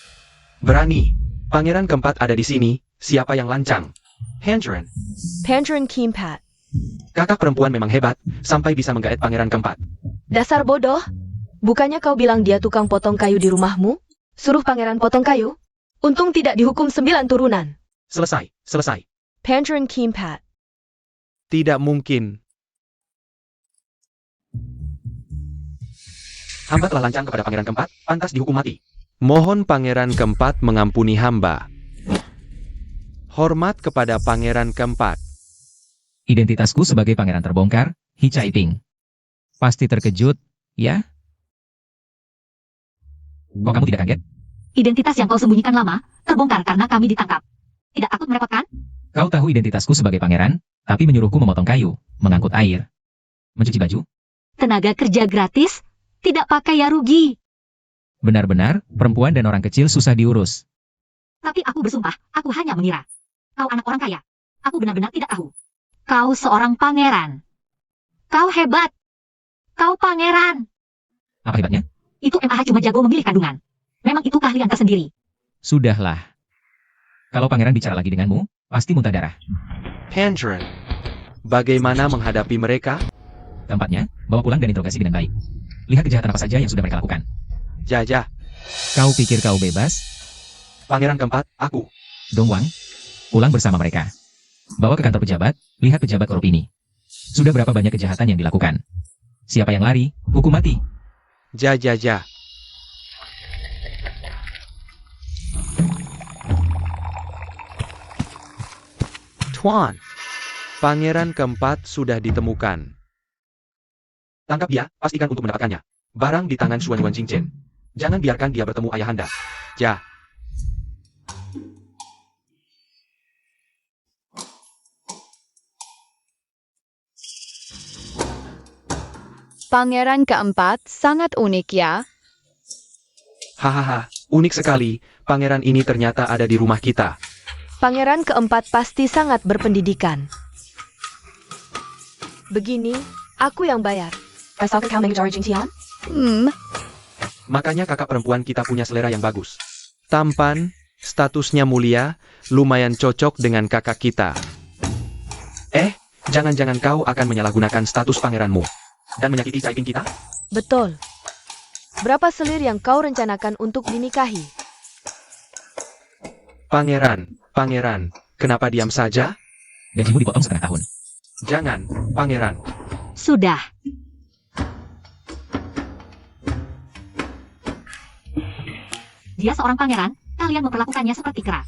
Berani. Pangeran keempat ada di sini. Siapa yang lancang? Hendren. Pangeran Keempat. Kakak perempuan memang hebat, sampai bisa menggaet pangeran keempat. Dasar bodoh. Bukannya kau bilang dia tukang potong kayu di rumahmu? Suruh pangeran potong kayu? Untung tidak dihukum 9 turunan. Selesai, selesai. Pangeran Keempat. Tidak mungkin. Hamba telah lancang kepada pangeran keempat, pantas dihukum mati. Mohon pangeran keempat mengampuni hamba. Hormat kepada pangeran keempat. Identitasku sebagai pangeran terbongkar, Hi Chai Ping. Pasti terkejut, ya? Kok kamu tidak kaget? Identitas yang kau sembunyikan lama, terbongkar karena kami ditangkap. Tidak takut merepotkan? Kau tahu identitasku sebagai pangeran, tapi menyuruhku memotong kayu, mengangkut air, mencuci baju. Tenaga kerja gratis? Tidak pakai ya rugi. Benar-benar, perempuan dan orang kecil susah diurus. Tapi aku bersumpah, aku hanya mengira. Kau anak orang kaya. Aku benar-benar tidak tahu. Kau seorang pangeran. Kau hebat. Kau pangeran. Apa hebatnya? Itu MAH cuma jago memilih kandungan. Memang itu keahlian tersendiri. Sudahlah. Kalau pangeran bicara lagi denganmu, pasti muntah darah. Hendren. Bagaimana menghadapi mereka? Keempatnya, bawa pulang dan interogasi dengan baik. Lihat kejahatan apa saja yang sudah mereka lakukan. Jajah. Kau pikir kau bebas? Pangeran keempat, aku. Dongwang, pulang bersama mereka. Bawa ke kantor pejabat, lihat pejabat korup ini. Sudah berapa banyak kejahatan yang dilakukan? Siapa yang lari, hukum mati. Jajah. Tuan, pangeran keempat sudah ditemukan. Tangkap dia, pastikan untuk mendapatkannya. Barang di tangan Xuan Yuan Jingchen. Jangan biarkan dia bertemu ayahanda. Ja. Pangeran keempat sangat unik ya. Hahaha, unik sekali. Pangeran ini ternyata ada di rumah kita. Pangeran keempat pasti sangat berpendidikan. Begini, aku yang bayar. Asalkan kau mengejar Jingtian? Makanya kakak perempuan kita punya selera yang bagus. Tampan, statusnya mulia, lumayan cocok dengan kakak kita. Jangan-jangan kau akan menyalahgunakan status pangeranmu dan menyakiti Chai Ping kita? Betul. Berapa selir yang kau rencanakan untuk dinikahi? Pangeran, kenapa diam saja? Gajimu dipotong setengah tahun. Jangan, pangeran. Sudah. Dia seorang pangeran, kalian memperlakukannya seperti kera.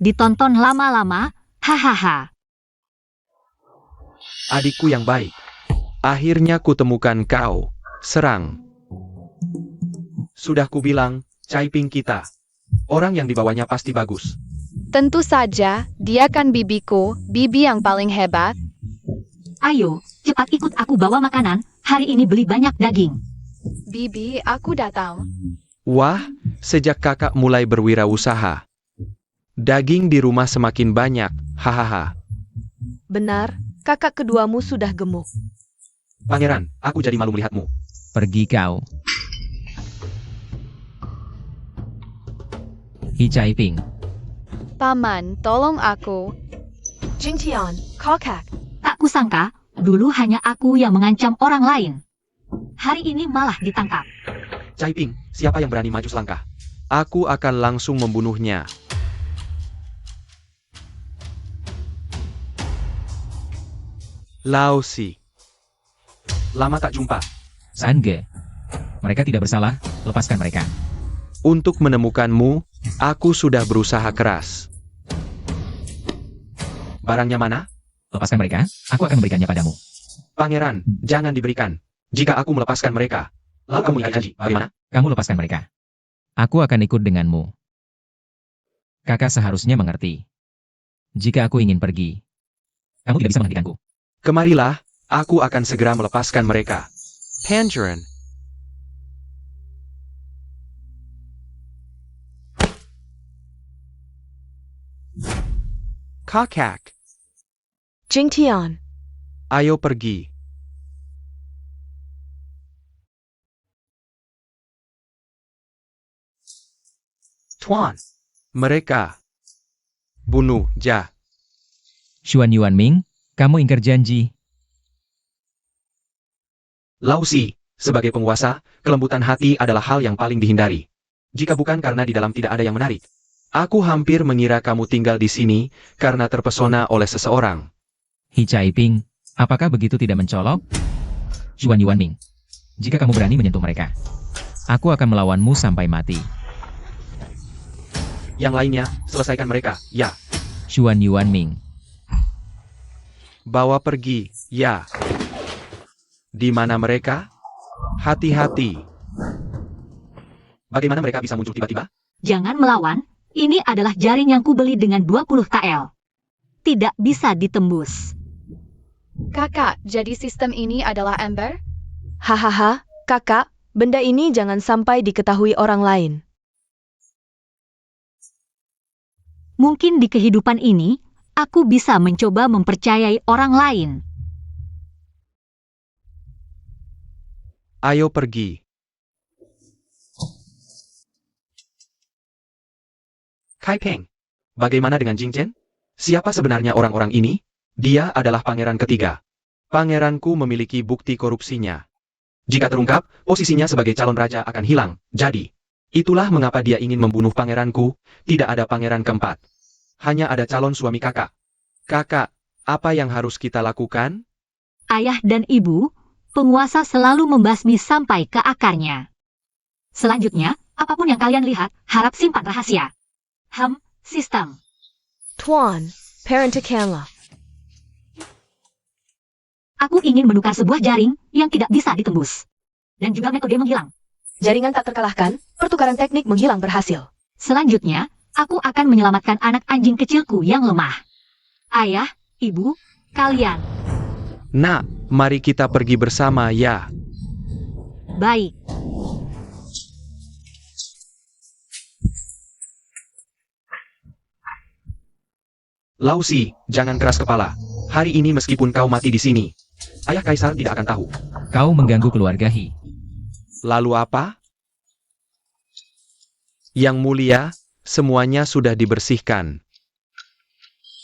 Ditonton lama-lama, hahaha. Adikku yang baik. Akhirnya kutemukan kau. Serang. Sudah kubilang, Chai Ping kita. Orang yang dibawanya pasti bagus. Tentu saja, dia kan bibiku, bibi yang paling hebat. Ayo, cepat ikut aku bawa makanan, hari ini beli banyak daging. Bibi, aku datang. Wah, sejak kakak mulai berwirausaha. Daging di rumah semakin banyak, hahaha. Benar, kakak keduamu sudah gemuk. Pangeran, aku jadi malu melihatmu. Pergi kau. Hi Chai Ping. Paman, tolong aku. Jingtian, kokak. Tak kusangka, dulu hanya aku yang mengancam orang lain. hari ini malah ditangkap. Caiping, siapa yang berani maju selangkah? Aku akan langsung membunuhnya. Lausi. Lama tak jumpa. Sange. Mereka tidak bersalah, lepaskan mereka. Untuk menemukanmu, aku sudah berusaha keras. Barangnya mana? Lepaskan mereka, aku akan memberikannya padamu. Pangeran, jangan diberikan. Jika aku melepaskan mereka, lalu kamu ikat janji, bagaimana? Kamu lepaskan mereka. Aku akan ikut denganmu. Kakak seharusnya mengerti. Jika aku ingin pergi, kamu tidak bisa menghentikanku. Kemarilah, aku akan segera melepaskan mereka. Tangerine. Kakak, Jingtian. ayo pergi. Tuan, mereka. Bunuh, Ja. Xuan Yuanming, kamu ingkar janji. Lausi, sebagai penguasa, kelembutan hati adalah hal yang paling dihindari. Jika bukan karena di dalam tidak ada yang menarik. Aku hampir mengira kamu tinggal di sini karena terpesona oleh seseorang. Hi Caiping, apakah begitu tidak mencolok? Xuan Yuanming, jika kamu berani menyentuh mereka, aku akan melawanmu sampai mati. Yang lainnya, selesaikan mereka, ya. Xuan Yuanming, Bawa pergi, ya. Di mana mereka? Hati-hati. Bagaimana mereka bisa muncul tiba-tiba? Jangan melawan, ini adalah jaring yang kubeli dengan 20 TL. Tidak bisa ditembus. Kakak, jadi sistem ini adalah Ember? Hahaha, kakak, benda ini jangan sampai diketahui orang lain. Mungkin di kehidupan ini, aku bisa mencoba mempercayai orang lain. Ayo pergi. Kai Peng, bagaimana dengan Jing Chen? Siapa sebenarnya orang-orang ini? Dia adalah pangeran ketiga. Pangeranku memiliki bukti korupsinya. Jika terungkap, posisinya sebagai calon raja akan hilang. Jadi, itulah mengapa dia ingin membunuh pangeranku. Tidak ada pangeran keempat. Hanya ada calon suami kakak. Kakak, apa yang harus kita lakukan? Ayah dan ibu, penguasa selalu membasmi sampai ke akarnya. Selanjutnya, apapun yang kalian lihat, harap simpan rahasia. Sistem. Tuan, parentakanlah. Aku ingin menukar sebuah jaring yang tidak bisa ditembus. Dan juga metode menghilang. Jaringan tak terkalahkan, pertukaran teknik menghilang berhasil. Selanjutnya, aku akan menyelamatkan anak anjing kecilku yang lemah. Ayah, ibu, kalian. Nak, mari kita pergi bersama ya. Baik. Lausi, jangan keras kepala. Hari ini meskipun kau mati di sini, ayah kaisar tidak akan tahu. kau mengganggu keluarga Hi. Lalu apa? Yang mulia, semuanya sudah dibersihkan.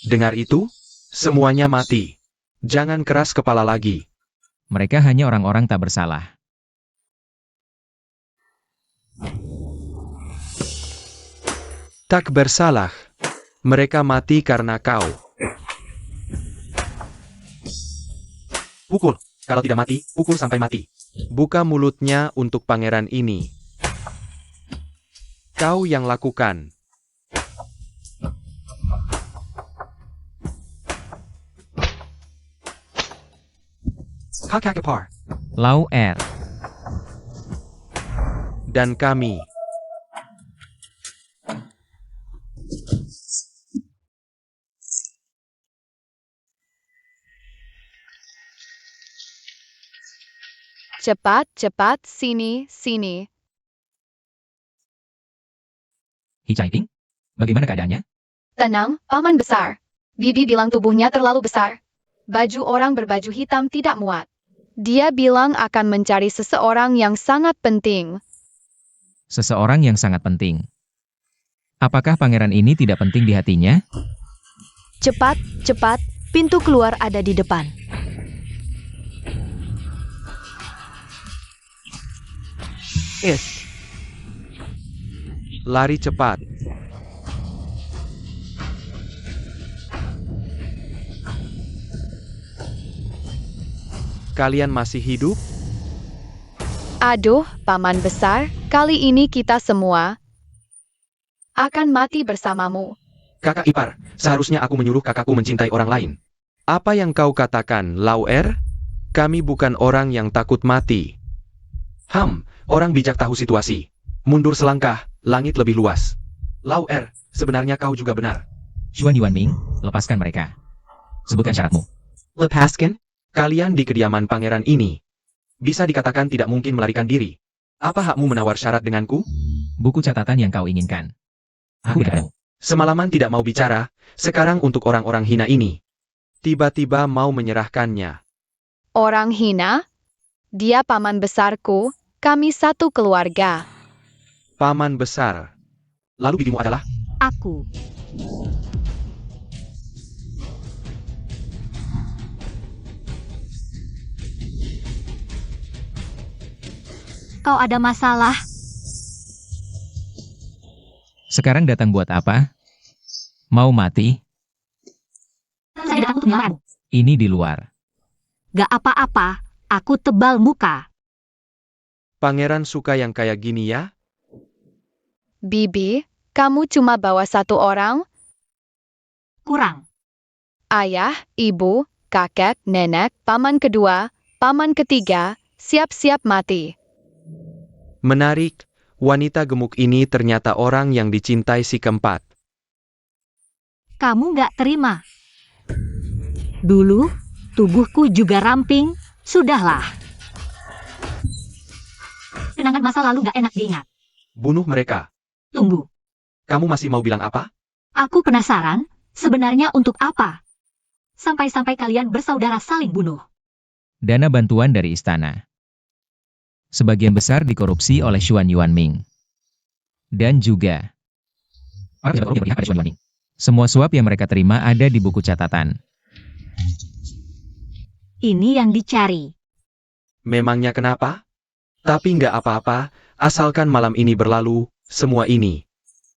Dengar itu? Semuanya mati. Jangan keras kepala lagi. Mereka hanya orang-orang tak bersalah. Tak bersalah. Mereka mati karena kau. Pukul. Kalau tidak mati, pukul sampai mati. Buka mulutnya untuk pangeran ini. Kau yang lakukan. Kakakapar. Lau Er, Dan kami. Cepat, cepat, sini, sini. Hi Caiping, bagaimana keadaannya? Tenang, paman besar. Bibi bilang tubuhnya terlalu besar. Baju orang berbaju hitam tidak muat. Dia bilang akan mencari seseorang yang sangat penting. Seseorang yang sangat penting. Apakah pangeran ini tidak penting di hatinya? Cepat, cepat, pintu keluar ada di depan. Lari cepat. Kalian masih hidup? Aduh, paman besar, kali ini kita semua akan mati bersamamu. Kakak ipar, seharusnya aku menyuruh kakakku mencintai orang lain. Apa yang kau katakan, Lauer? Kami bukan orang yang takut mati. Orang bijak tahu situasi. Mundur selangkah, langit lebih luas. Lauer, sebenarnya kau juga benar. Xuan Yuanming, lepaskan mereka. Sebutkan syaratmu. Lepaskan? Kalian di kediaman pangeran ini. Bisa dikatakan tidak mungkin melarikan diri. Apa hakmu menawar syarat denganku? Buku catatan yang kau inginkan. Aku tidak mau. Semalaman tidak mau bicara, sekarang untuk orang-orang hina ini. Tiba-tiba mau menyerahkannya. Orang hina? Dia paman besarku, kami satu keluarga. Paman besar. Lalu bibimu adalah? Aku. Kau ada masalah? Sekarang datang buat apa? Mau mati? Saya datang untuk menyelamatmu. Ini di luar. Gak apa-apa, aku tebal muka. Pangeran suka yang kayak gini ya? Bibi, kamu cuma bawa satu orang? Kurang. Ayah, ibu, kakek, nenek, paman kedua, paman ketiga, siap-siap mati. Menarik, wanita gemuk ini ternyata orang yang dicintai si keempat. Kamu gak terima. Dulu, tubuhku juga ramping, sudahlah. Kenangan masa lalu gak enak diingat. Bunuh mereka. Tunggu, Kamu masih mau bilang apa? aku penasaran, sebenarnya untuk apa? Sampai-sampai kalian bersaudara saling bunuh. Dana bantuan dari istana. Sebagian besar dikorupsi oleh Xuan Yuanming. Dan juga para pejabat korup yang berpihak pada Xuan Yuanming. Semua suap yang mereka terima ada di buku catatan. Ini yang dicari. Memangnya kenapa? Tapi nggak apa-apa, asalkan malam ini berlalu, semua ini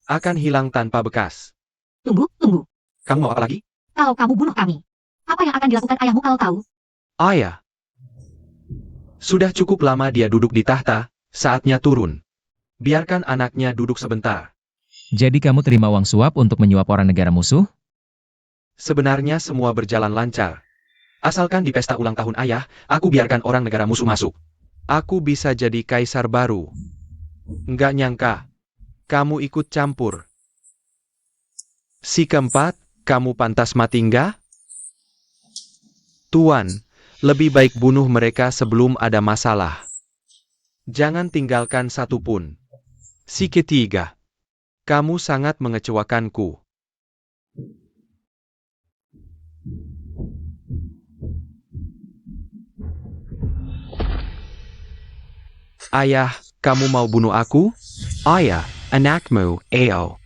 akan hilang tanpa bekas. Tunggu. Kamu mau apa lagi? Kalau kamu bunuh kami, apa yang akan dilakukan ayahmu kalau tahu? Ayah. Sudah cukup lama dia duduk di tahta, saatnya turun. Biarkan anaknya duduk sebentar. Jadi kamu terima uang suap untuk menyuap orang negara musuh? Sebenarnya semua berjalan lancar. Asalkan di pesta ulang tahun ayah, aku biarkan orang negara musuh masuk. Aku bisa jadi kaisar baru. Nggak nyangka. Kamu ikut campur. Si keempat, kamu pantas mati nggak? Tuan, lebih baik bunuh mereka sebelum ada masalah. Jangan tinggalkan satu pun. Si ketiga, kamu sangat mengecewakanku. Ayah, kamu mau bunuh aku? Ayah, anakmu, Eo.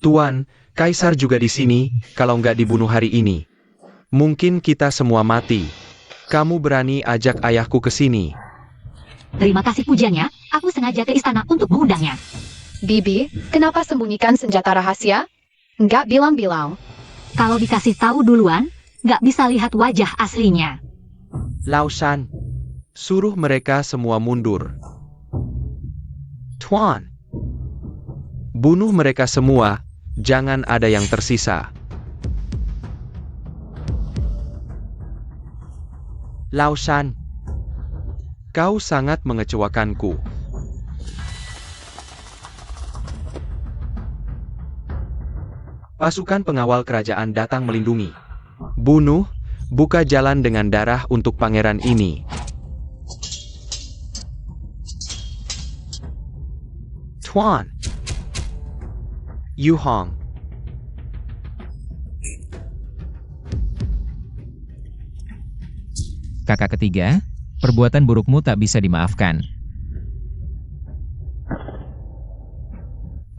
Tuan, Kaisar juga di sini, kalau nggak dibunuh hari ini. Mungkin kita semua mati. Kamu berani ajak ayahku ke sini. Terima kasih pujiannya, aku sengaja ke istana untuk mengundangnya. Bibi, kenapa sembunyikan senjata rahasia? Nggak bilang-bilang. Kalau dikasih tahu duluan, nggak bisa lihat wajah aslinya. Lausan, suruh mereka semua mundur. Tuan, bunuh mereka semua, jangan ada yang tersisa. Lausan, kau sangat mengecewakanku. Pasukan pengawal kerajaan datang melindungi. Bunuh, buka jalan dengan darah untuk pangeran ini. Tuan, Yu Hong. Kakak ketiga, perbuatan burukmu tak bisa dimaafkan.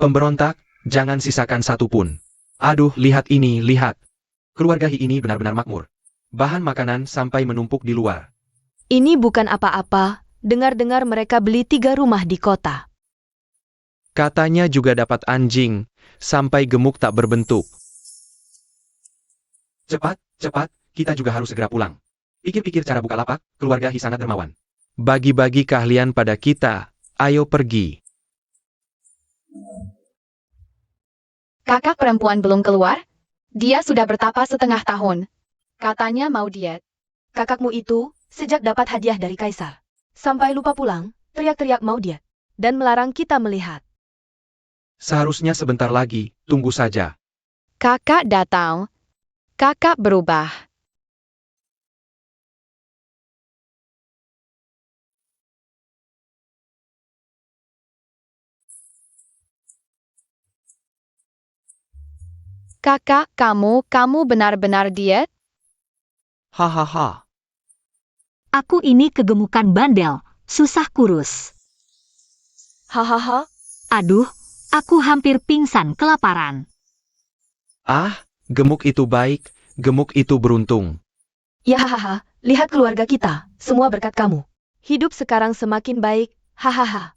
Pemberontak, jangan sisakan satu pun. Aduh, lihat ini, lihat. Keluarga Hi ini benar-benar makmur. Bahan makanan sampai menumpuk di luar. Ini bukan apa-apa, Dengar-dengar mereka beli 3 rumah di kota. Katanya juga dapat anjing, sampai gemuk tak berbentuk. Cepat, cepat, kita juga harus segera pulang. Pikir-pikir cara buka lapak, keluarga Hi sangat dermawan. Bagi-bagi keahlian pada kita, ayo pergi. Kakak perempuan belum keluar? Dia sudah bertapa setengah tahun. Katanya mau diet. Kakakmu itu, sejak dapat hadiah dari kaisar, sampai lupa pulang, teriak-teriak mau diet, dan melarang kita melihat. Seharusnya sebentar lagi, tunggu saja. Kakak datang. Kakak berubah. Kakak, kamu benar-benar diet? Hahaha. Aku ini kegemukan bandel, susah kurus. Hahaha, Aduh, aku hampir pingsan kelaparan. Ah, gemuk itu baik, gemuk itu beruntung. ya hahaha, lihat keluarga kita, semua berkat kamu. Hidup sekarang semakin baik, hahaha.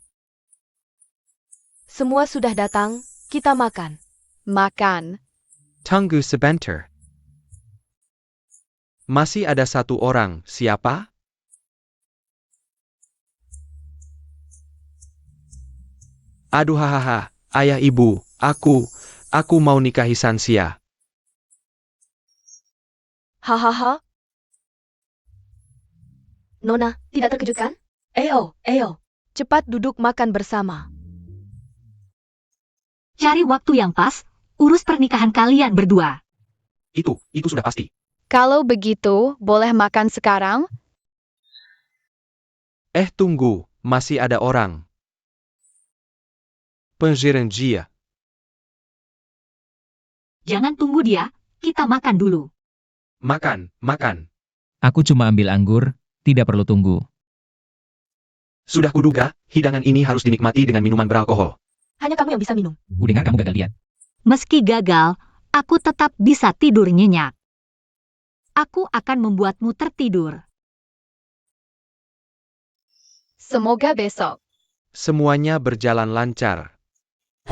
Semua sudah datang, kita makan. Makan. Tunggu sebentar. Masih ada satu orang, siapa? Aduh hahaha, ayah ibu, aku mau nikahi Sansia. Hahaha. Nona, tidak terkejut kan? Eyo. Cepat duduk makan bersama. Cari waktu yang pas, urus pernikahan kalian berdua. Itu sudah pasti. Kalau begitu, boleh makan sekarang? Tunggu, masih ada orang. Penjerenjia. Jangan tunggu dia, kita makan dulu. Makan. Aku cuma ambil anggur, tidak perlu tunggu. Sudah kuduga, hidangan ini harus dinikmati dengan minuman beralkohol. Hanya kamu yang bisa minum. Kudengar kamu gagal diet. Meski gagal, aku tetap bisa tidur nyenyak. Aku akan membuatmu tertidur. Semoga besok. Semuanya berjalan lancar.